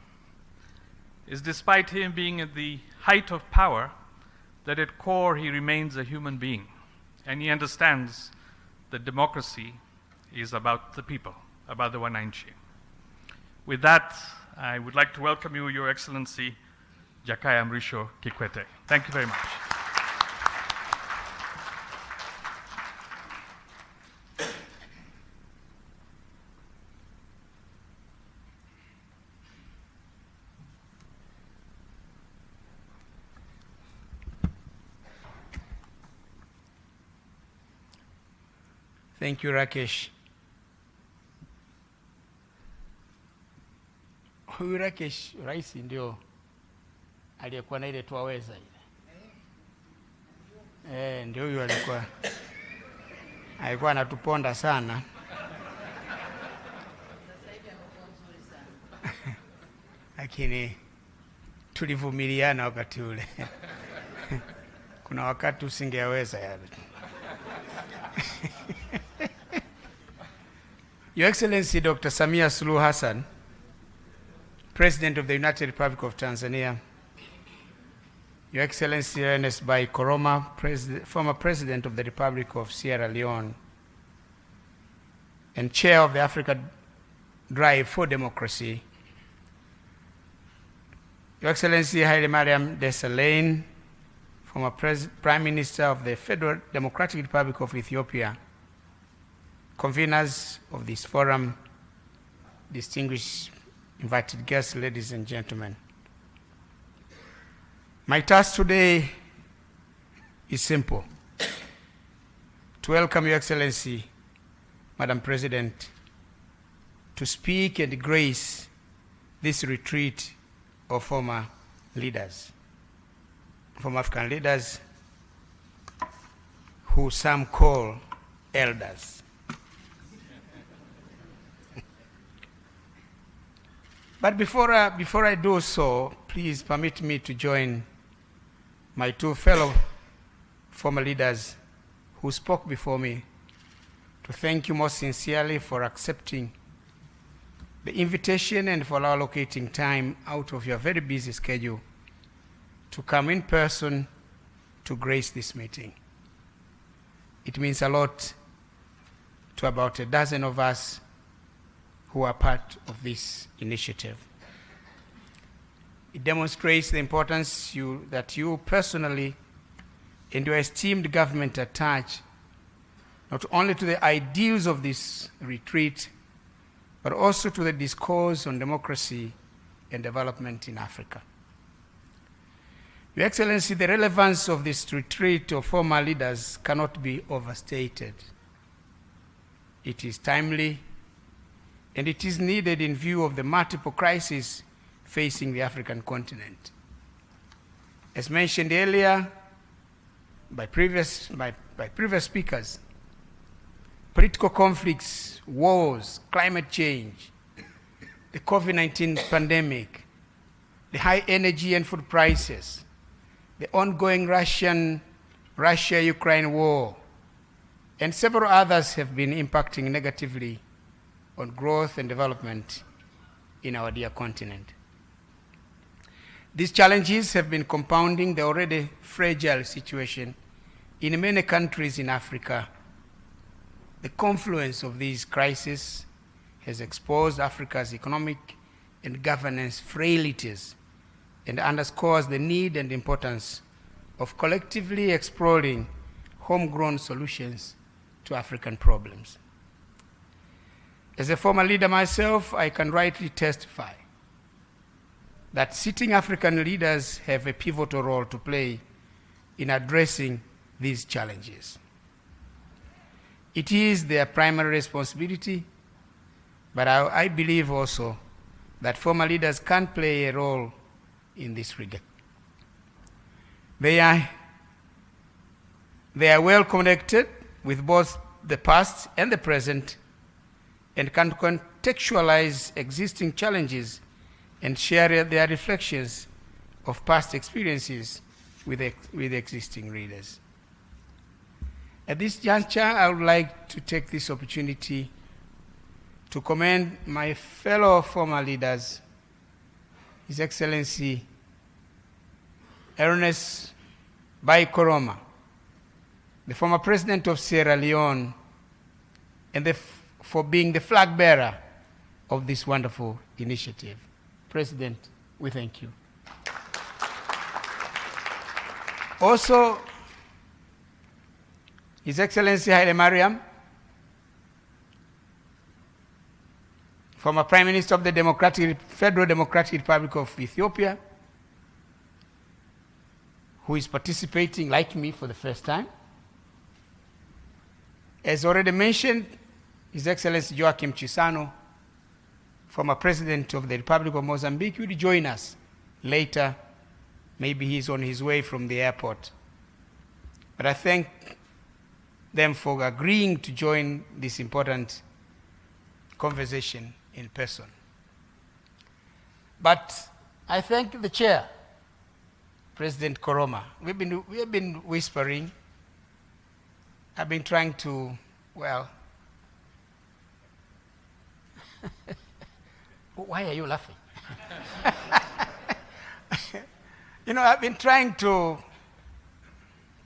is, despite him being at the height of power, that at core he remains a human being, and he understands that democracy is about the people, about the Wananchi. With that, I would like to welcome you, Your Excellency, Jakaya Mrisho Kikwete. Thank you very much. Thank you, Rakesh. Huyu Rakesh, Rais ndio aliyekuwa na ile tuwaweza ile. Ndio huyu alikuwa anatuponda sana. Lakini tulivumiliana wakati ule. Kuna wakati usingeweza yale. Your Excellency Dr. Samia Suluhu Hassan, President of the United Republic of Tanzania, Your Excellency Ernest Bai Koroma, former President of the Republic of Sierra Leone, and chair of the Africa Drive for Democracy, Your Excellency Haile Mariam Desalegn, former Prime Minister of the Federal Democratic Republic of Ethiopia, conveners of this forum, distinguished invited guests, ladies and gentlemen. My task today is simple: to welcome Your Excellency, Madam President, to speak and grace this retreat of former leaders, former African leaders who some call elders. But before I do so, please permit me to join my two fellow former leaders who spoke before me to thank you most sincerely for accepting the invitation and for allocating time out of your very busy schedule to come in person to grace this meeting. It means a lot to about a dozen of us who are part of this initiative. It demonstrates the importance that you personally and your esteemed government attach not only to the ideals of this retreat, but also to the discourse on democracy and development in Africa. Your Excellency, the relevance of this retreat of former leaders cannot be overstated. It is timely, and it is needed in view of the multiple crises facing the African continent. As mentioned earlier by previous speakers, political conflicts, wars, climate change, the COVID-19 pandemic, the high energy and food prices, the ongoing Russia-Ukraine war, and several others have been impacting negatively on growth and development in our dear continent. These challenges have been compounding the already fragile situation in many countries in Africa. The confluence of these crises has exposed Africa's economic and governance frailties and underscores the need and importance of collectively exploring homegrown solutions to African problems. As a former leader myself, I can rightly testify that sitting African leaders have a pivotal role to play in addressing these challenges. It is their primary responsibility, but I believe also that former leaders can play a role in this regard. They are well connected with both the past and the present, and can contextualize existing challenges and share their reflections of past experiences with existing readers. At this juncture, I would like to take this opportunity to commend my fellow former leaders, His Excellency Ernest Bai Koroma, the former president of Sierra Leone, and for being the flag bearer of this wonderful initiative. President, we thank you. Also, His Excellency Haile Mariam, former Prime Minister of the Federal Democratic Republic of Ethiopia, who is participating, like me, for the first time. As already mentioned, His Excellency Joachim Chissano, former President of the Republic of Mozambique, will join us later. Maybe he's on his way from the airport. But I thank them for agreeing to join this important conversation in person. But I thank the chair, President Koroma. We have been whispering. I've been trying to, well, why are you laughing? You know, I've been trying to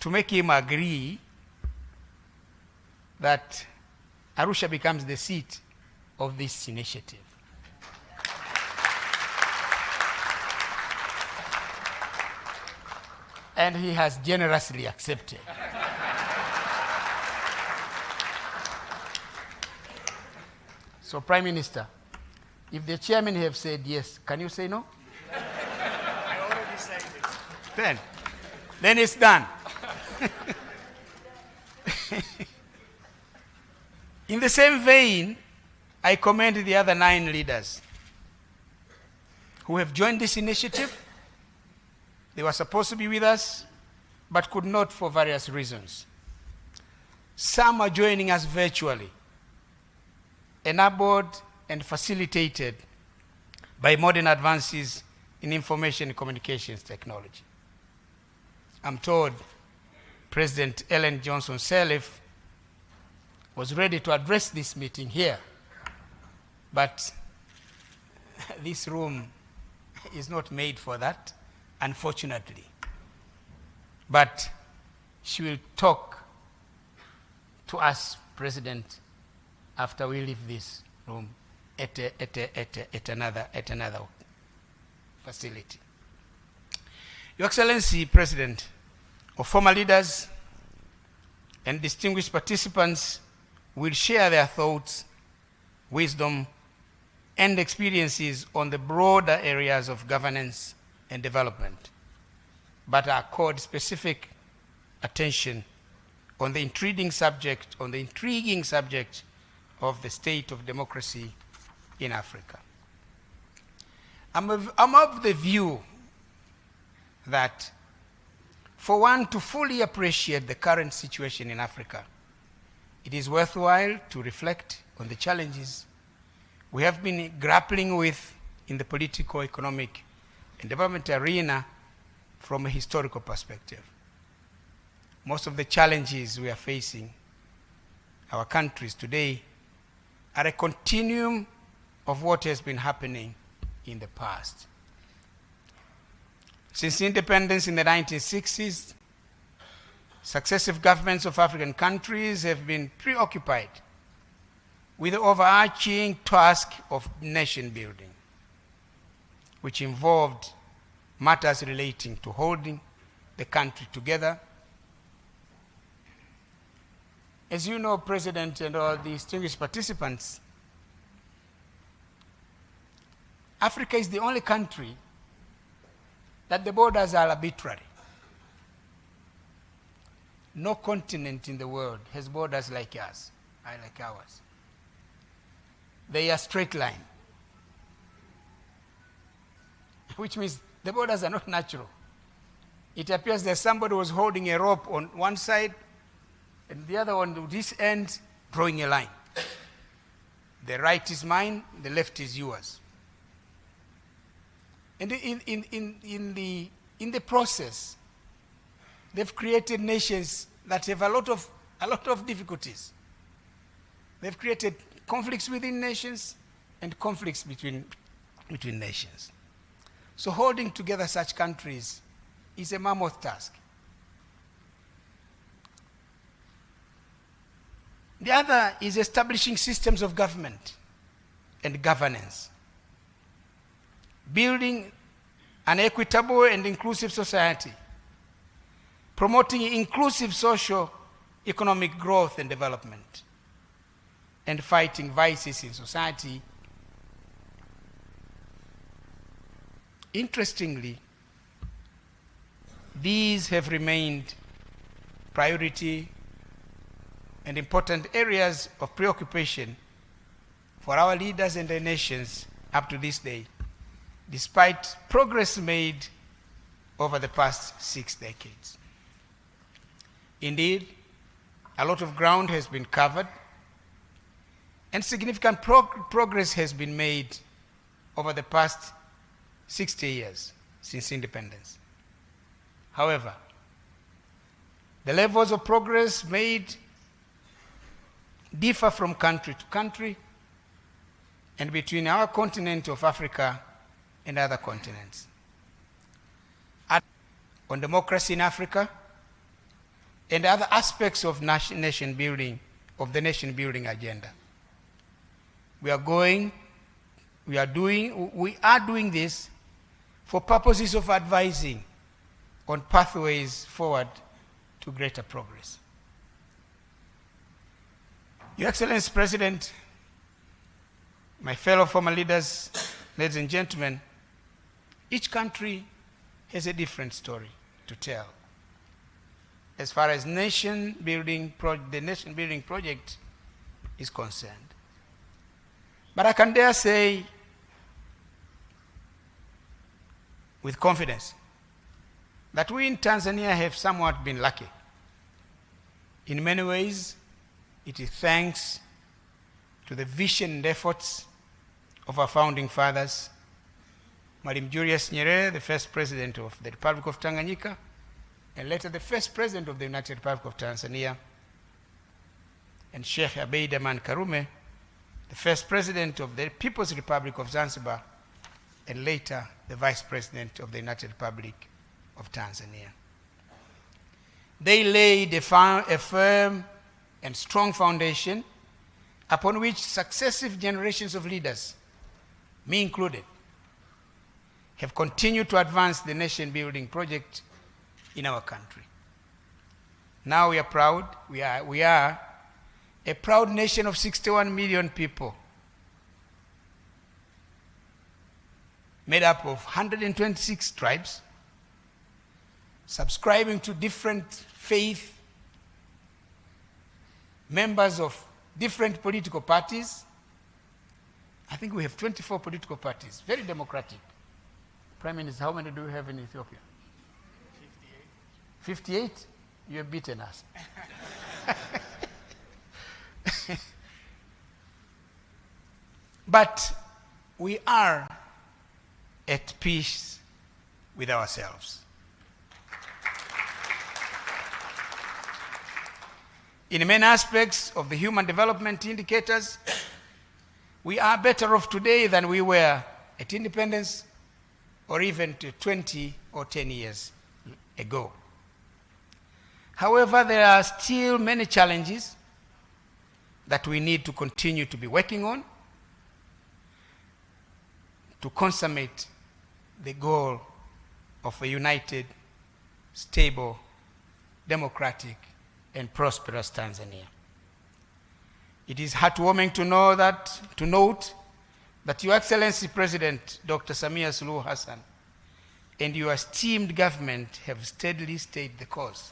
make him agree that Arusha becomes the seat of this initiative. And he has generously accepted. So, Prime Minister, if the chairman have said yes, can you say no? I already said it. Then it's done. In the same vein, I commend the other 9 leaders who have joined this initiative. They were supposed to be with us, but could not for various reasons. Some are joining us virtually, enabled and facilitated by modern advances in information and communications technology. I'm told President Ellen Johnson Sirleaf was ready to address this meeting here, but this room is not made for that, unfortunately. But she will talk to us, President, after we leave this room at another facility. Your Excellency, President, of former leaders and distinguished participants will share their thoughts, wisdom, and experiences on the broader areas of governance and development, but accord specific attention on the intriguing subject of the state of democracy in Africa. I'm of the view that for one to fully appreciate the current situation in Africa, it is worthwhile to reflect on the challenges we have been grappling with in the political, economic, and development arena from a historical perspective. Most of the challenges we are facing, our countries today, are a continuum of what has been happening in the past. Since independence in the 1960s, successive governments of African countries have been preoccupied with the overarching task of nation building, which involved matters relating to holding the country together. As you know, President and all the distinguished participants, Africa is the only country that the borders are arbitrary. No continent in the world has borders like ours. They are straight line, which means the borders are not natural. It appears that somebody was holding a rope on one side and the other on this end, drawing a line. The right is mine, the left is yours. And in the process, they've created nations that have a lot of difficulties. They've created conflicts within nations and conflicts between nations. So holding together such countries is a mammoth task. The other is establishing systems of government and governance, building an equitable and inclusive society, promoting inclusive social economic growth and development, and fighting vices in society. Interestingly, these have remained priority and important areas of preoccupation for our leaders and their nations up to this day, despite progress made over the past 6 decades. Indeed, a lot of ground has been covered and significant progress has been made over the past 60 years since independence. However, the levels of progress made differ from country to country and between our continent of Africa and other continents. On democracy in Africa and other aspects of nation building of the nation building agenda. We are doing this for purposes of advising on pathways forward to greater progress. Your Excellency President, my fellow former leaders, ladies and gentlemen, each country has a different story to tell as far as the nation building project is concerned. But I can dare say with confidence that we in Tanzania have somewhat been lucky. In many ways, it is thanks to the vision and efforts of our founding fathers, Mwalimu Julius Nyerere, the first president of the Republic of Tanganyika, and later the first president of the United Republic of Tanzania, and Sheikh Abeid Aman Karume, the first president of the People's Republic of Zanzibar, and later the vice president of the United Republic of Tanzania. They laid a firm and strong foundation upon which successive generations of leaders, me included, have continued to advance the nation-building project in our country. Now we are proud. We are a proud nation of 61 million people, made up of 126 tribes, subscribing to different faith, members of different political parties. I think we have 24 political parties, very democratic. Prime Minister, how many do we have in Ethiopia? 58? 58? You have beaten us. But we are at peace with ourselves. In many aspects of the human development indicators, we are better off today than we were at independence or even 20 or 10 years ago. However, there are still many challenges that we need to continue to be working on to consummate the goal of a united, stable, democratic, and prosperous Tanzania. It is heartwarming to note that Your Excellency President Dr. Samia Suluhu Hassan and your esteemed government have steadily stayed the course.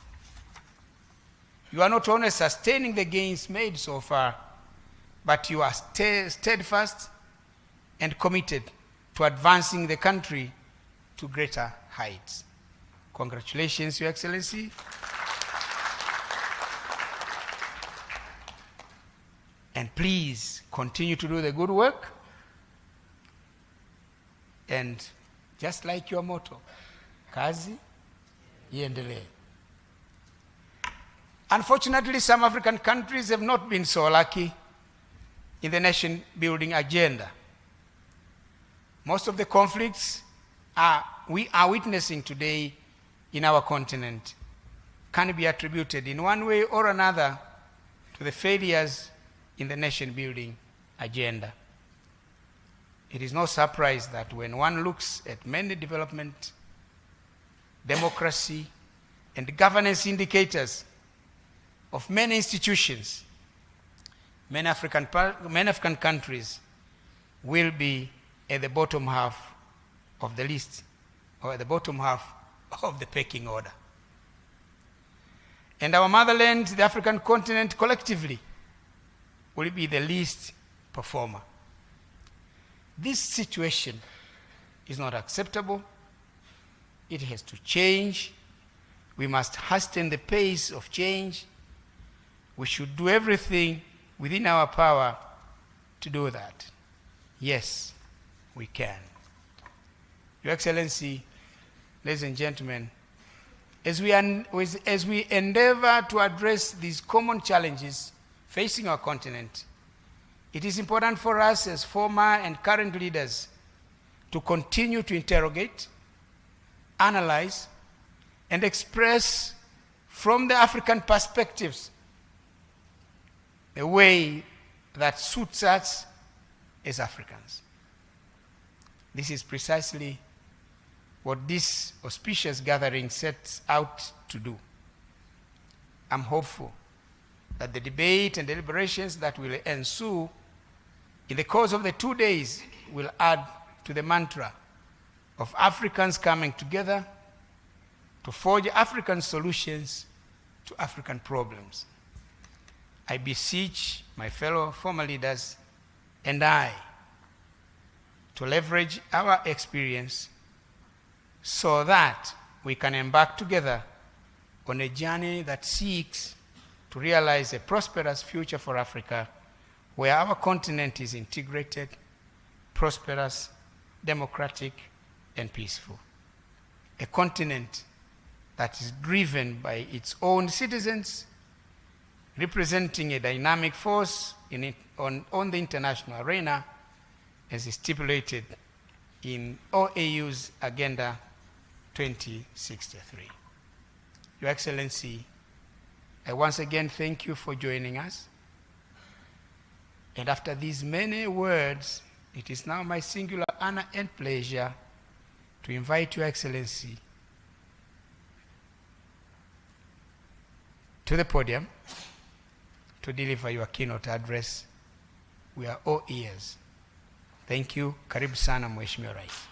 You are not only sustaining the gains made so far, but you are steadfast and committed to advancing the country to greater heights. Congratulations, Your Excellency. And please continue to do the good work. And just like your motto, kazi iendelee. Unfortunately, some African countries have not been so lucky in the nation-building agenda. Most of the conflicts we are witnessing today in our continent can be attributed in one way or another to the failures in the nation-building agenda. It is no surprise that when one looks at many development, democracy, and governance indicators of many institutions, many African countries will be at the bottom half of the list, or at the bottom half of the pecking order. And our motherland, the African continent, collectively will be the least performer. This situation is not acceptable. It has to change. We must hasten the pace of change. We should do everything within our power to do that. Yes, we can. Your Excellency, ladies and gentlemen, as we endeavor to address these common challenges facing our continent, it is important for us as former and current leaders to continue to interrogate, analyze, and express from the African perspectives a way that suits us as Africans. This is precisely what this auspicious gathering sets out to do. I'm hopeful that the debate and deliberations that will ensue in the course of the 2 days will add to the mantra of Africans coming together to forge African solutions to African problems. I beseech my fellow former leaders and I to leverage our experience so that we can embark together on a journey that seeks to realize a prosperous future for Africa, where our continent is integrated, prosperous, democratic, and peaceful. A continent that is driven by its own citizens, representing a dynamic force on the international arena, as is stipulated in OAU's Agenda 2063. Your Excellency, I once again thank you for joining us. And after these many words, it is now my singular honor and pleasure to invite Your Excellency to the podium to deliver your keynote address. We are all ears. Thank you. Karibu sana Mheshimiwa Rais.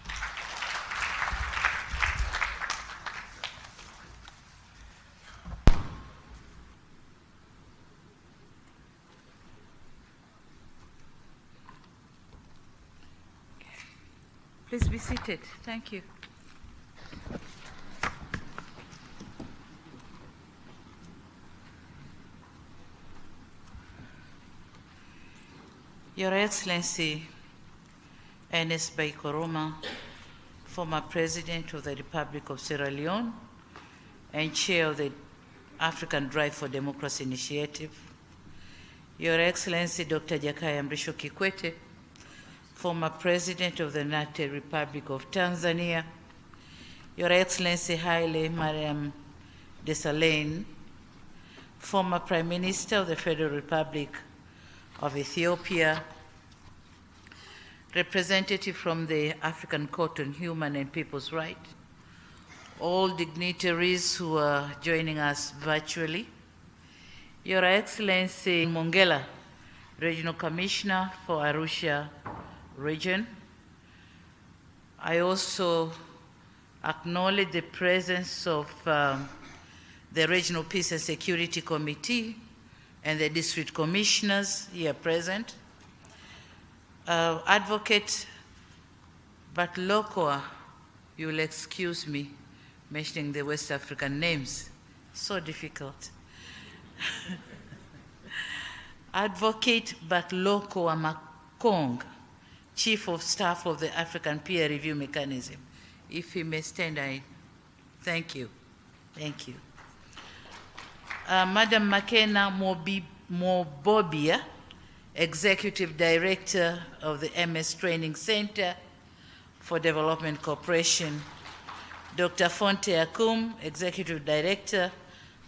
Please be seated. Thank you. Your Excellency, Ernest Bai Koroma, former President of the Republic of Sierra Leone and Chair of the African Drive for Democracy Initiative, Your Excellency Dr. Jakaya Mrisho Kikwete, former President of the United Republic of Tanzania, Your Excellency Haile Mariam Desalegn, former Prime Minister of the Federal Republic of Ethiopia, representative from the African Court on Human and People's Rights, all dignitaries who are joining us virtually, Your Excellency Mongela, Regional Commissioner for Arusha region. I also acknowledge the presence of the Regional Peace and Security Committee and the district commissioners here present. Advocate Batlokoa, you will excuse me mentioning the West African names, so difficult. Advocate Batlokoa Makong, Chief of Staff of the African Peer Review Mechanism. If he may stand, I thank you. Thank you. Madam Makena Mobobia, Executive Director of the MS Training Center for Development Cooperation. Dr. Fonte Akum, Executive Director,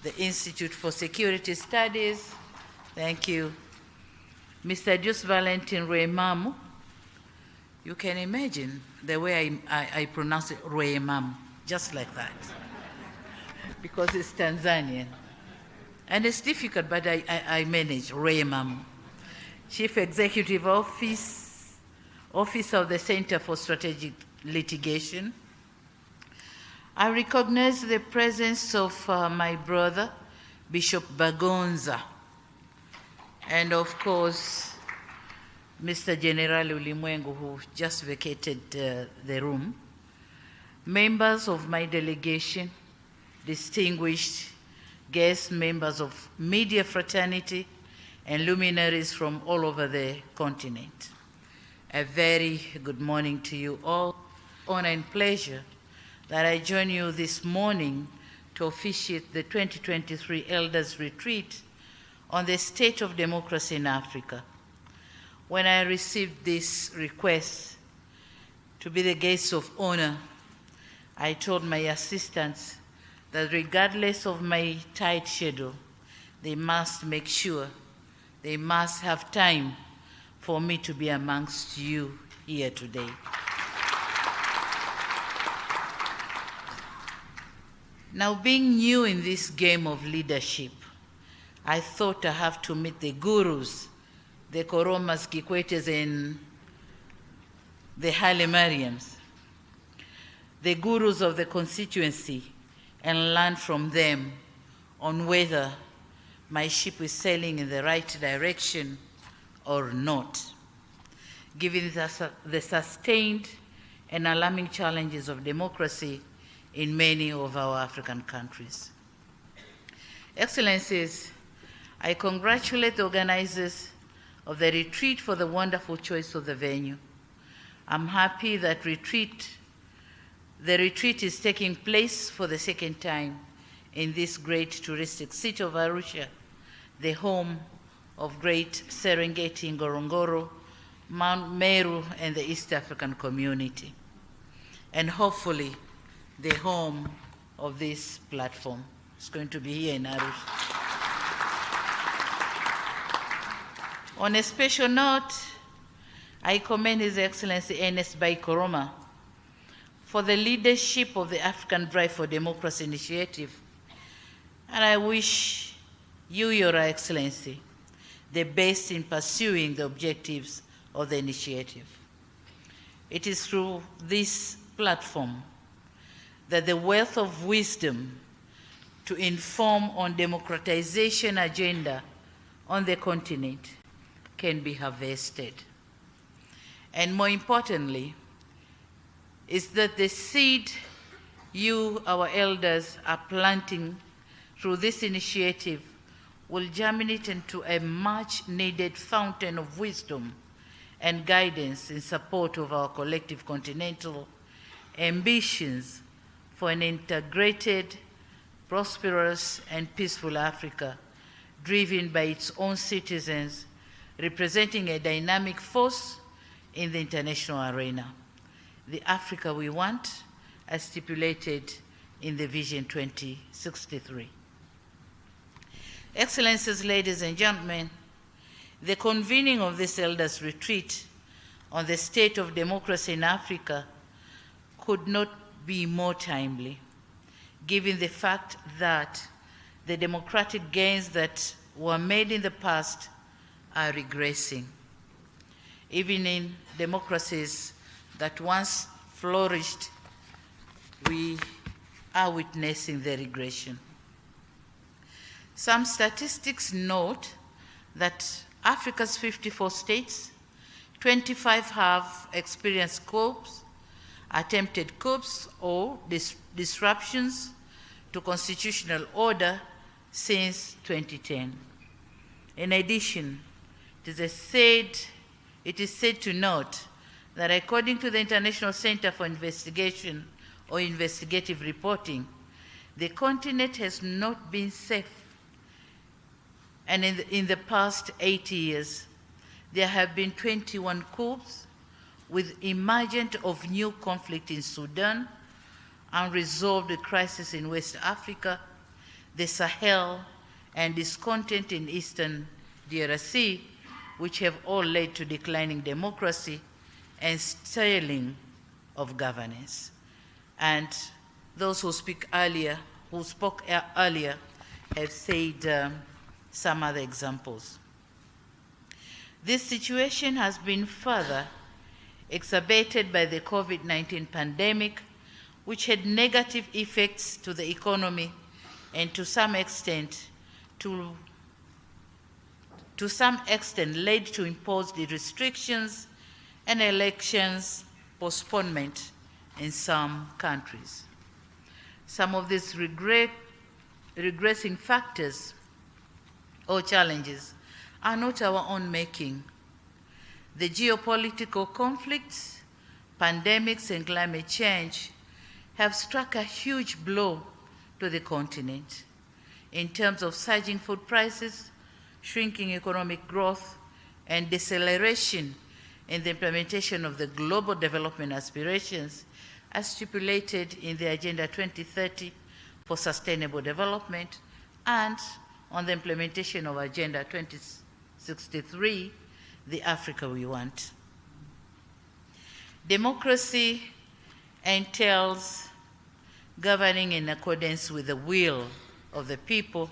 the Institute for Security Studies. Thank you. Mr. Jus Valentin Ruemamu. You can imagine the way I pronounce it, Ruemamu, just like that, because it's Tanzanian. And it's difficult, but I manage, Ruemamu. Chief Executive Officer of the Center for Strategic Litigation. I recognize the presence of my brother, Bishop Bagonza, and of course, Mr. General Ulimwengu, who just vacated the room, members of my delegation, distinguished guests, members of media fraternity, and luminaries from all over the continent. A very good morning to you all. Honor and pleasure that I join you this morning to officiate the 2023 Elders Retreat on the state of democracy in Africa. When I received this request to be the guest of honor, I told my assistants that regardless of my tight schedule, they must make sure they must have time for me to be amongst you here today. Now, being new in this game of leadership, I thought I have to meet the gurus, the Koromas, Kikwetes, and the Haile Mariams, the gurus of the constituency, and learn from them on whether my ship is sailing in the right direction or not, given the sustained and alarming challenges of democracy in many of our African countries. Excellencies, I congratulate the organizers of the retreat for the wonderful choice of the venue. I'm happy that the retreat is taking place for the second time in this great touristic city of Arusha, the home of great Serengeti, Ngorongoro, Mount Meru, and the East African community, and hopefully the home of this platform. It's going to be here in Arusha. On a special note, I commend His Excellency Ernest Bai Koroma for the leadership of the African Drive for Democracy initiative, and I wish you, Your Excellency, the best in pursuing the objectives of the initiative. It is through this platform that the wealth of wisdom to inform on democratization agenda on the continent can be harvested. And more importantly, is that the seed you, our elders, are planting through this initiative will germinate into a much needed fountain of wisdom and guidance in support of our collective continental ambitions for an integrated, prosperous, and peaceful Africa, driven by its own citizens, representing a dynamic force in the international arena. The Africa we want, as stipulated in the Vision 2063. Excellencies, ladies and gentlemen, the convening of this elders' retreat on the state of democracy in Africa could not be more timely, given the fact that the democratic gains that were made in the past are regressing. Even in democracies that once flourished, we are witnessing the regression. Some statistics note that Africa's 54 states, 25 have experienced coups, attempted coups, or disruptions to constitutional order since 2010. In addition, it is said to note that according to the International Center for Investigation or Investigative Reporting, the continent has not been safe. And in the past 80 years, there have been 21 coups, with emergence of new conflict in Sudan, unresolved crisis in West Africa, the Sahel, and discontent in Eastern DRC, which have all led to declining democracy and stalling of governance. And those who spoke earlier have said some other examples. This situation has been further exacerbated by the COVID-19 pandemic, which had negative effects to the economy and to some extent led to imposed restrictions and elections postponement in some countries. Some of these regressing factors or challenges are not our own making. The geopolitical conflicts, pandemics, and climate change have struck a huge blow to the continent in terms of surging food prices, shrinking economic growth, and deceleration in the implementation of the global development aspirations as stipulated in the Agenda 2030 for Sustainable Development and on the implementation of Agenda 63, the Africa we want. Democracy entails governing in accordance with the will of the people,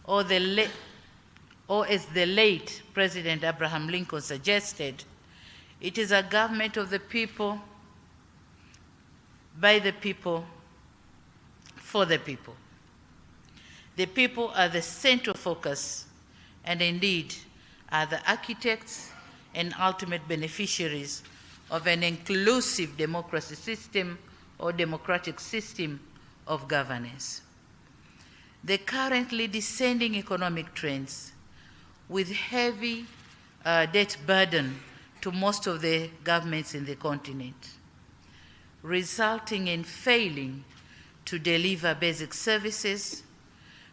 or as the late President Abraham Lincoln suggested, it is a government of the people, by the people, for the people. The people are the central focus and indeed are the architects and ultimate beneficiaries of an inclusive democracy system or democratic system of governance. The currently descending economic trends with heavy debt burden to most of the governments in the continent, resulting in failing to deliver basic services,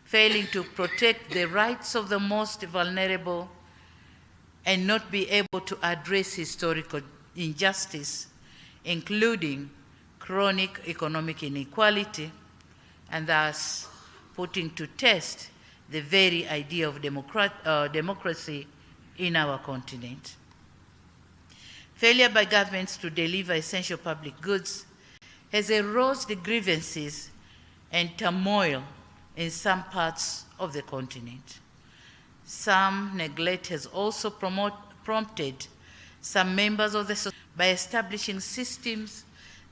failing to protect the rights of the most vulnerable, and not be able to address historical injustice, including chronic economic inequality, and thus putting to test the very idea of democracy in our continent. Failure by governments to deliver essential public goods has eroded the grievances and turmoil in some parts of the continent. Some neglect has also prompted some members of the society by establishing systems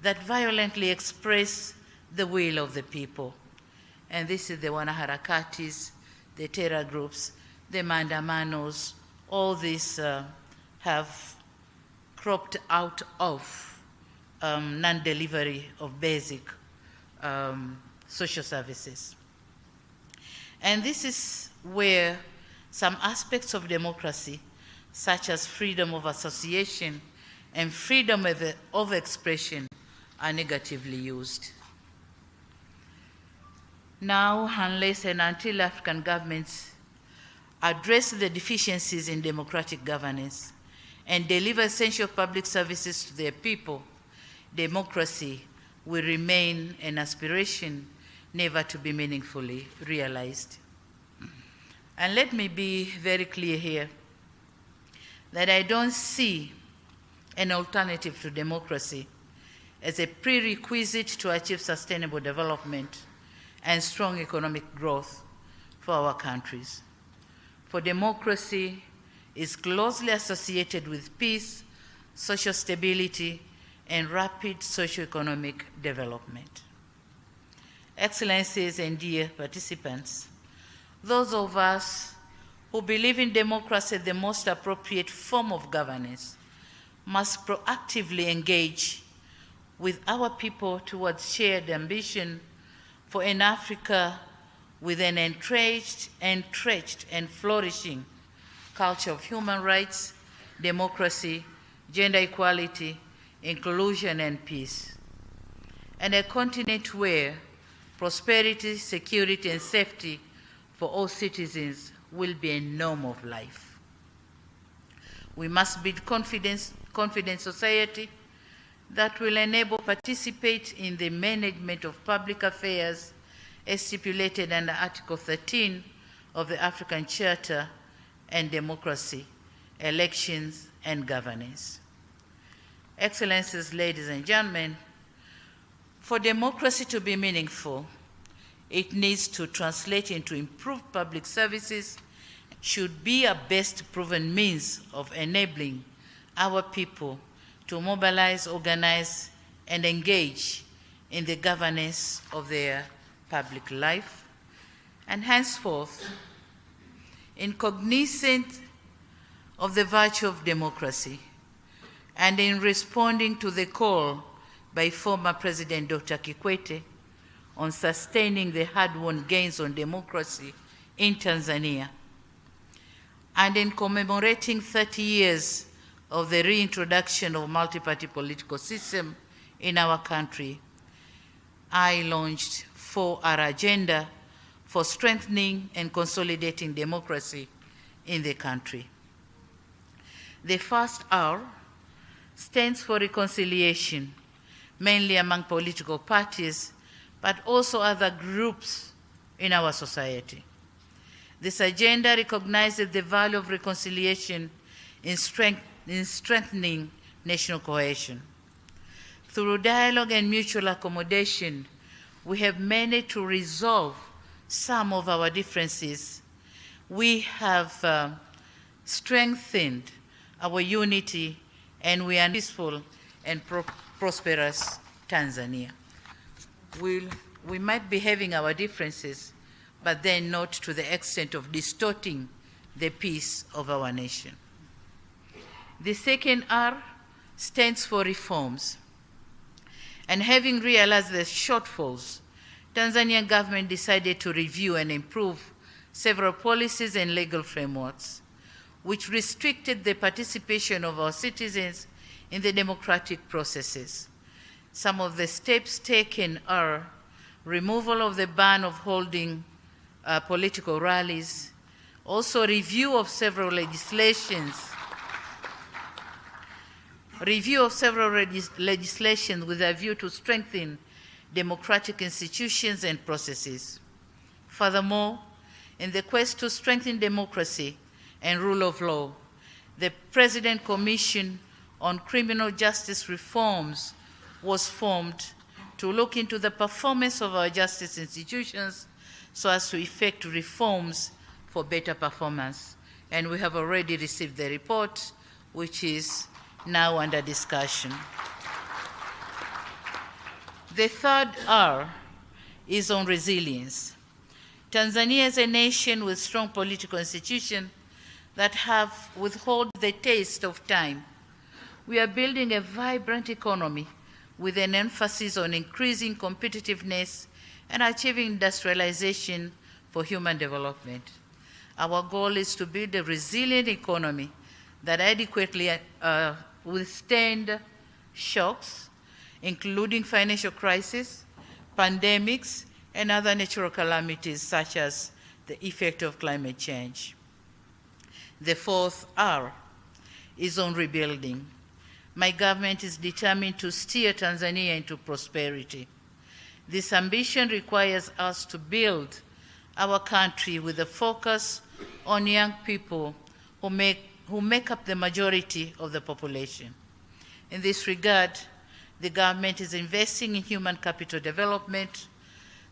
that violently express the will of the people. And this is the wanaharakatis, the terror groups, the mandamanos, all these have cropped out of non-delivery of basic social services. And this is where some aspects of democracy, such as freedom of association and freedom of expression, are negatively used. Now, unless and until African governments address the deficiencies in democratic governance and deliver essential public services to their people, democracy will remain an aspiration never to be meaningfully realized. And let me be very clear here that I don't see an alternative to democracy as a prerequisite to achieve sustainable development and strong economic growth for our countries. For democracy is closely associated with peace, social stability, and rapid socio-economic development. Excellencies and dear participants, those of us who believe in democracy as the most appropriate form of governance must proactively engage with our people towards shared ambition for an Africa with an entrenched, and flourishing culture of human rights, democracy, gender equality, inclusion, and peace, and a continent where prosperity, security, and safety for all citizens will be a norm of life. We must build confident society that will enable participate in the management of public affairs as stipulated under Article 13 of the African Charter and democracy, elections, and governance. Excellencies, ladies and gentlemen, for democracy to be meaningful, it needs to translate into improved public services, should be a best proven means of enabling our people to mobilize, organize, and engage in the governance of their public life. And henceforth, in cognizant of the virtue of democracy, and in responding to the call by former President Dr. Kikwete on sustaining the hard-won gains on democracy in Tanzania, and in commemorating 30 years of the reintroduction of multi-party political system in our country, I launched 4R Agenda for strengthening and consolidating democracy in the country. The first R stands for reconciliation, mainly among political parties, but also other groups in our society. This agenda recognizes the value of reconciliation in strengthening national cohesion. Through dialogue and mutual accommodation, we have managed to resolve some of our differences. We have strengthened our unity, and we are peaceful and prosperous Tanzania. We might be having our differences, but then not to the extent of distorting the peace of our nation. The second R stands for reforms. And having realized the shortfalls, Tanzanian government decided to review and improve several policies and legal frameworks, which restricted the participation of our citizens in the democratic processes. Some of the steps taken are removal of the ban of holding political rallies, also review of several legislations with a view to strengthen democratic institutions and processes. Furthermore, in the quest to strengthen democracy and rule of law, the President Commission on Criminal Justice Reforms was formed to look into the performance of our justice institutions so as to effect reforms for better performance. And we have already received the report, which is now under discussion. The third R is on resilience. Tanzania is a nation with strong political institutions that have withheld the taste of time. We are building a vibrant economy with an emphasis on increasing competitiveness and achieving industrialization for human development. Our goal is to build a resilient economy that adequately withstand shocks, including financial crisis, pandemics, and other natural calamities such as the effect of climate change. The fourth R is on rebuilding. My government is determined to steer Tanzania into prosperity. This ambition requires us to build our country with a focus on young people who make up the majority of the population. In this regard, the government is investing in human capital development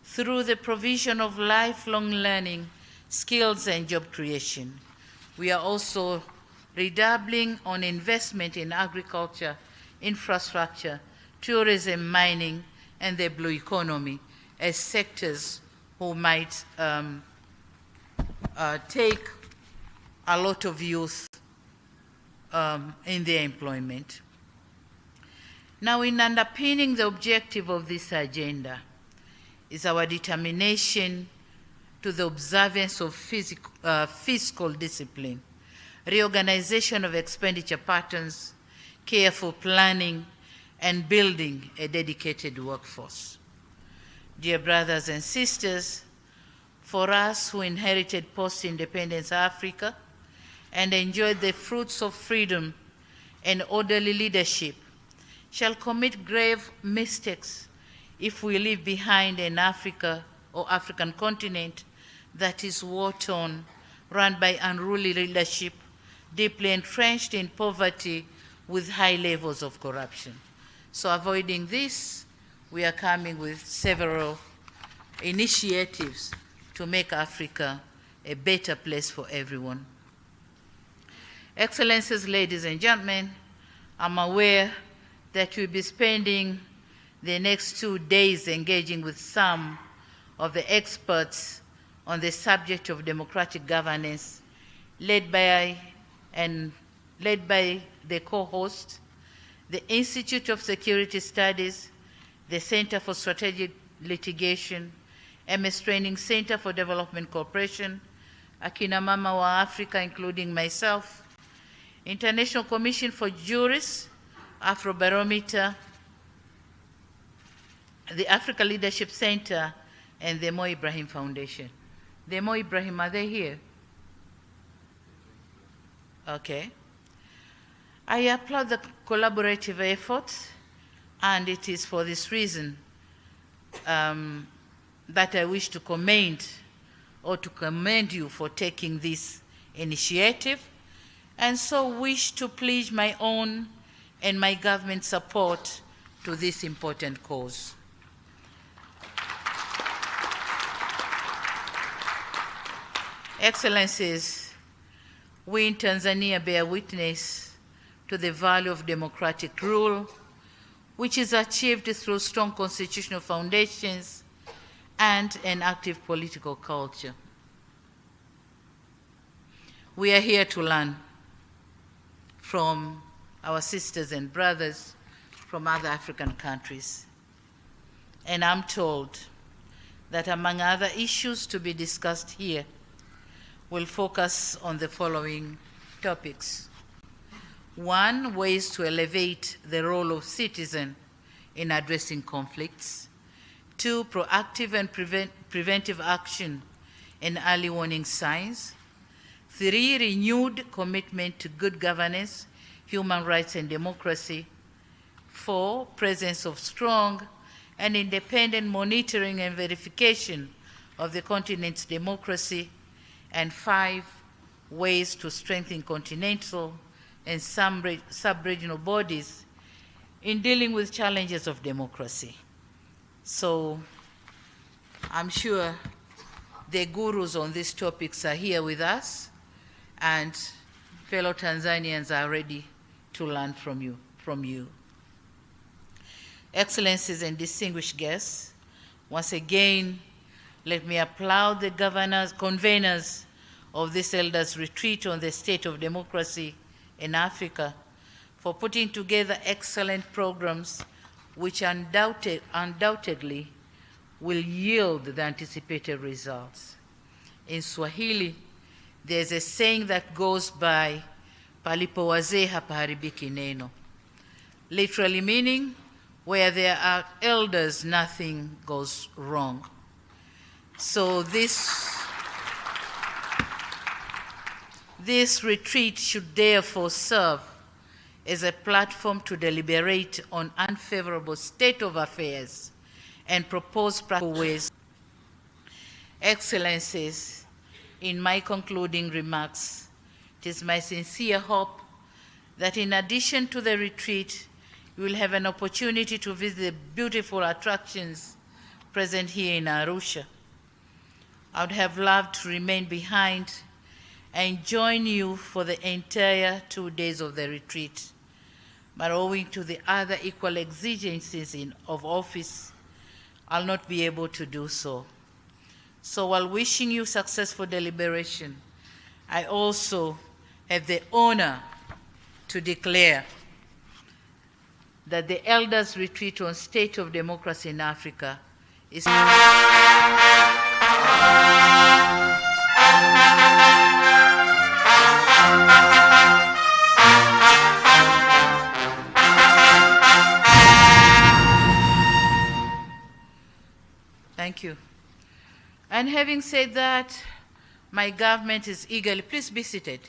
through the provision of lifelong learning, skills, and job creation. We are also redoubling on investment in agriculture, infrastructure, tourism, mining, and the blue economy as sectors who might take a lot of youth in their employment. Now, in underpinning the objective of this agenda is our determination to the observance of fiscal discipline, reorganization of expenditure patterns, careful planning, and building a dedicated workforce. Dear brothers and sisters, for us who inherited post-independence Africa and enjoyed the fruits of freedom and orderly leadership, shall commit grave mistakes if we leave behind an Africa or African continent that is war-torn, run by unruly leadership, deeply entrenched in poverty with high levels of corruption. So avoiding this, we are coming with several initiatives to make Africa a better place for everyone. Excellencies, ladies and gentlemen, I'm aware that we'll be spending the next 2 days engaging with some of the experts on the subject of democratic governance, led by the co-host, the Institute of Security Studies, the Center for Strategic Litigation, MS Training Center for Development Cooperation, Akina Mama wa Africa, including myself, International Commission for Jurists, Afrobarometer, the Africa Leadership Center, and the Mo Ibrahim Foundation. The Mo Ibrahim, are they here? Okay. I applaud the collaborative efforts, and it is for this reason that I wish to commend or to commend you for taking this initiative, and so wish to pledge my own and my government support to this important cause. Excellencies, we in Tanzania bear witness to the value of democratic rule, which is achieved through strong constitutional foundations and an active political culture. We are here to learn from our sisters and brothers from other African countries. And I'm told that among other issues to be discussed here, we'll focus on the following topics. 1, ways to elevate the role of citizen in addressing conflicts. 2, proactive and preventive action and early warning signs. 3, renewed commitment to good governance, human rights, and democracy. 4, presence of strong and independent monitoring and verification of the continent's democracy. And 5, ways to strengthen continental and sub-regional bodies in dealing with challenges of democracy. So I'm sure the gurus on these topics are here with us, and fellow Tanzanians are ready to learn from you. Excellencies and distinguished guests, once again, let me applaud the conveners of this Elders Retreat on the state of democracy in Africa for putting together excellent programs which undoubtedly will yield the anticipated results. In Swahili, there's a saying that goes by, palipo wazee hapaharibiki neno, literally meaning, where there are elders, nothing goes wrong. So this retreat should therefore serve as a platform to deliberate on unfavorable state of affairs and propose practical ways. Excellencies, in my concluding remarks, it is my sincere hope that in addition to the retreat, you will have an opportunity to visit the beautiful attractions present here in Arusha. I would have loved to remain behind and join you for the entire 2 days of the retreat, but owing to the other equal exigencies of office, I'll not be able to do so. So while wishing you successful deliberation, I also have the honor to declare that the Elders Retreat on State of Democracy in Africa is Thank you. And having said that, my government is eagerly, please be seated.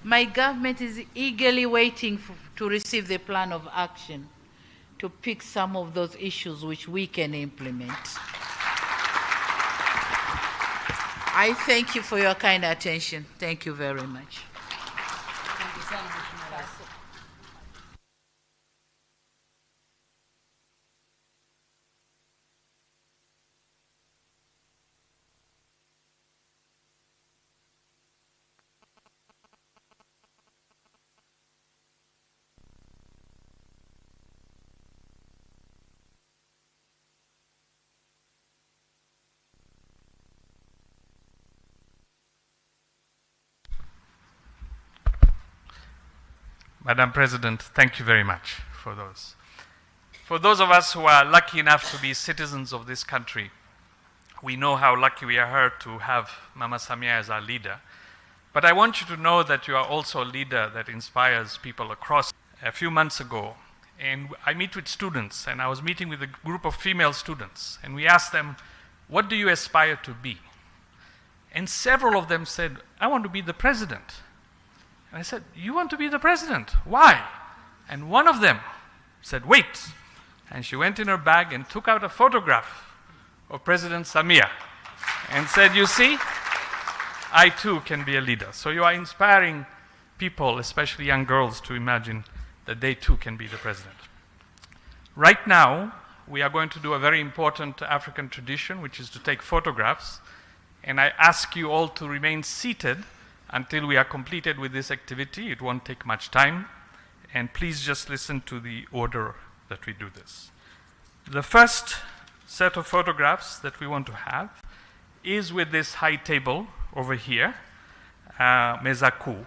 My government is eagerly waiting to receive the plan of action to pick some of those issues which we can implement. I thank you for your kind attention. Thank you very much. Madam President, thank you very much for those. For those of us who are lucky enough to be citizens of this country, we know how lucky we are to have Mama Samia as our leader. But I want you to know that you are also a leader that inspires people across. A few months ago, and I meet with students, and I was meeting with a group of female students, and we asked them, what do you aspire to be? And several of them said, I want to be the president. And I said, you want to be the president? Why? And one of them said, wait. And she went in her bag and took out a photograph of President Samia. and said, you see, I too can be a leader. So you are inspiring people, especially young girls, to imagine that they too can be the president. Right now, we are going to do a very important African tradition, which is to take photographs. And I ask you all to remain seated until we are completed with this activity. It won't take much time. And please just listen to the order that we do this. The first set of photographs that we want to have is with this high table over here, meza kuu.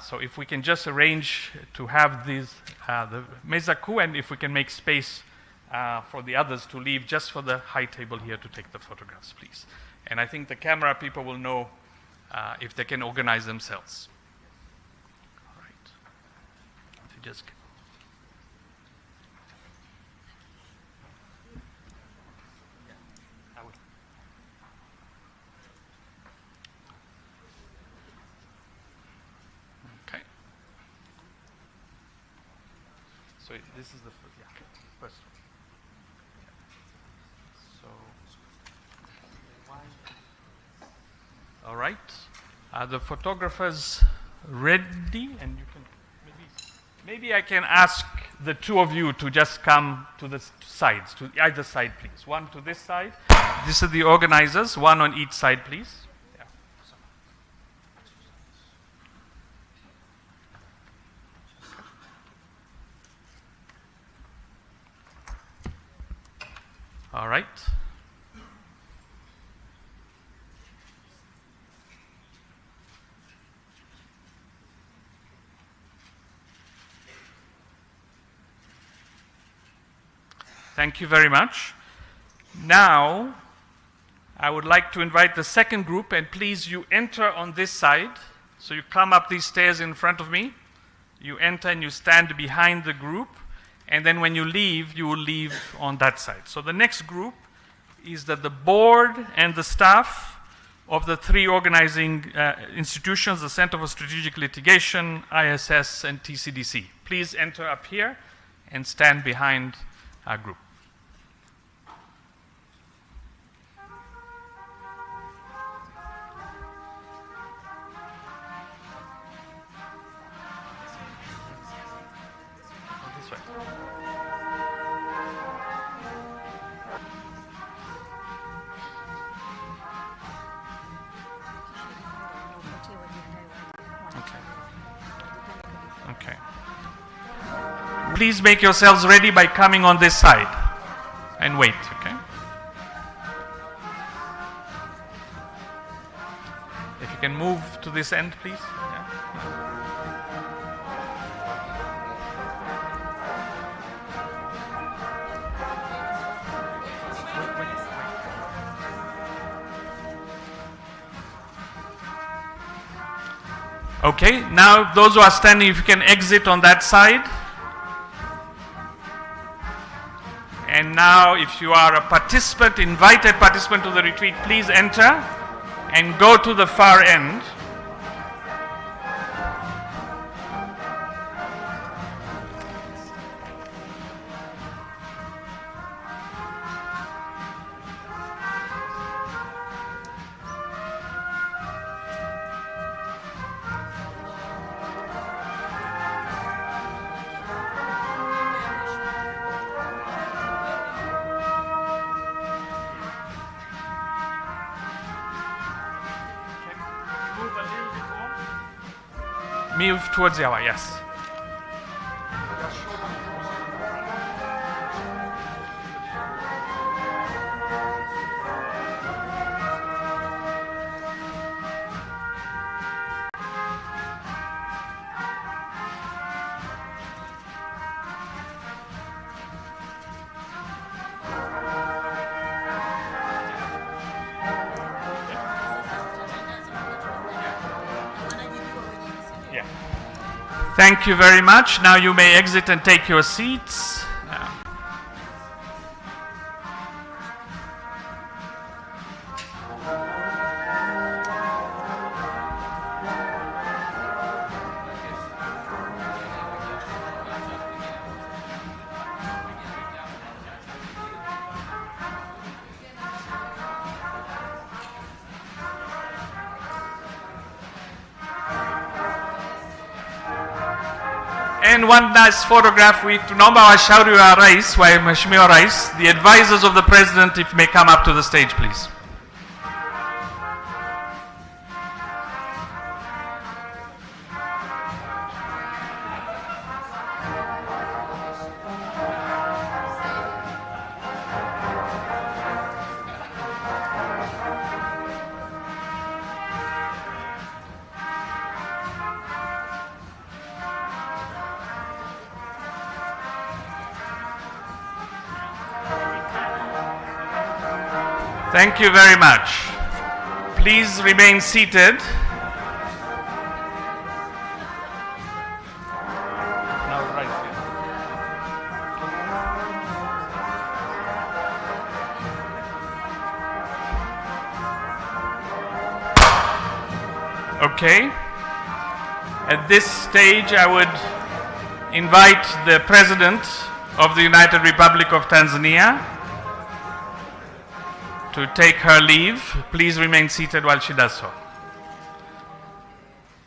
So if we can just arrange to have these, the meza kuu, and if we can make space for the others to leave just for the high table here to take the photographs, please. And I think the camera people will know if they can organize themselves. All right. So just so this is the first one. So, all right. Are the photographers ready? And you can maybe I can ask the two of you to just come to the sides, to either side, please. One to this side. These are the organizers. One on each side, please. All right. Thank you very much. Now, I would like to invite the second group, and please, you enter on this side. So you come up these stairs in front of me. You enter and you stand behind the group. And then when you leave, you will leave on that side. So the next group is that the board and the staff of the three organizing institutions, the Center for Strategic Litigation, ISS, and TCDC. Please enter up here and stand behind our group. Okay. Please make yourselves ready by coming on this side and wait, okay? If you can move to this end, please. Yeah. Okay, now those who are standing, if you can exit on that side. And now, if you are a participant, invited participant to the retreat, please enter and go to the far end. Move towards the hour, yes. Thank you very much. Now you may exit and take your seats. And one nice photograph, tunaomba washauri wa Rais, wa Mheshimiwa Rais, the advisors of the President, if may come up to the stage, please. Thank you very much. Please remain seated. Okay. At this stage, I would invite the President of the United Republic of Tanzania to take her leave. Please remain seated while she does so.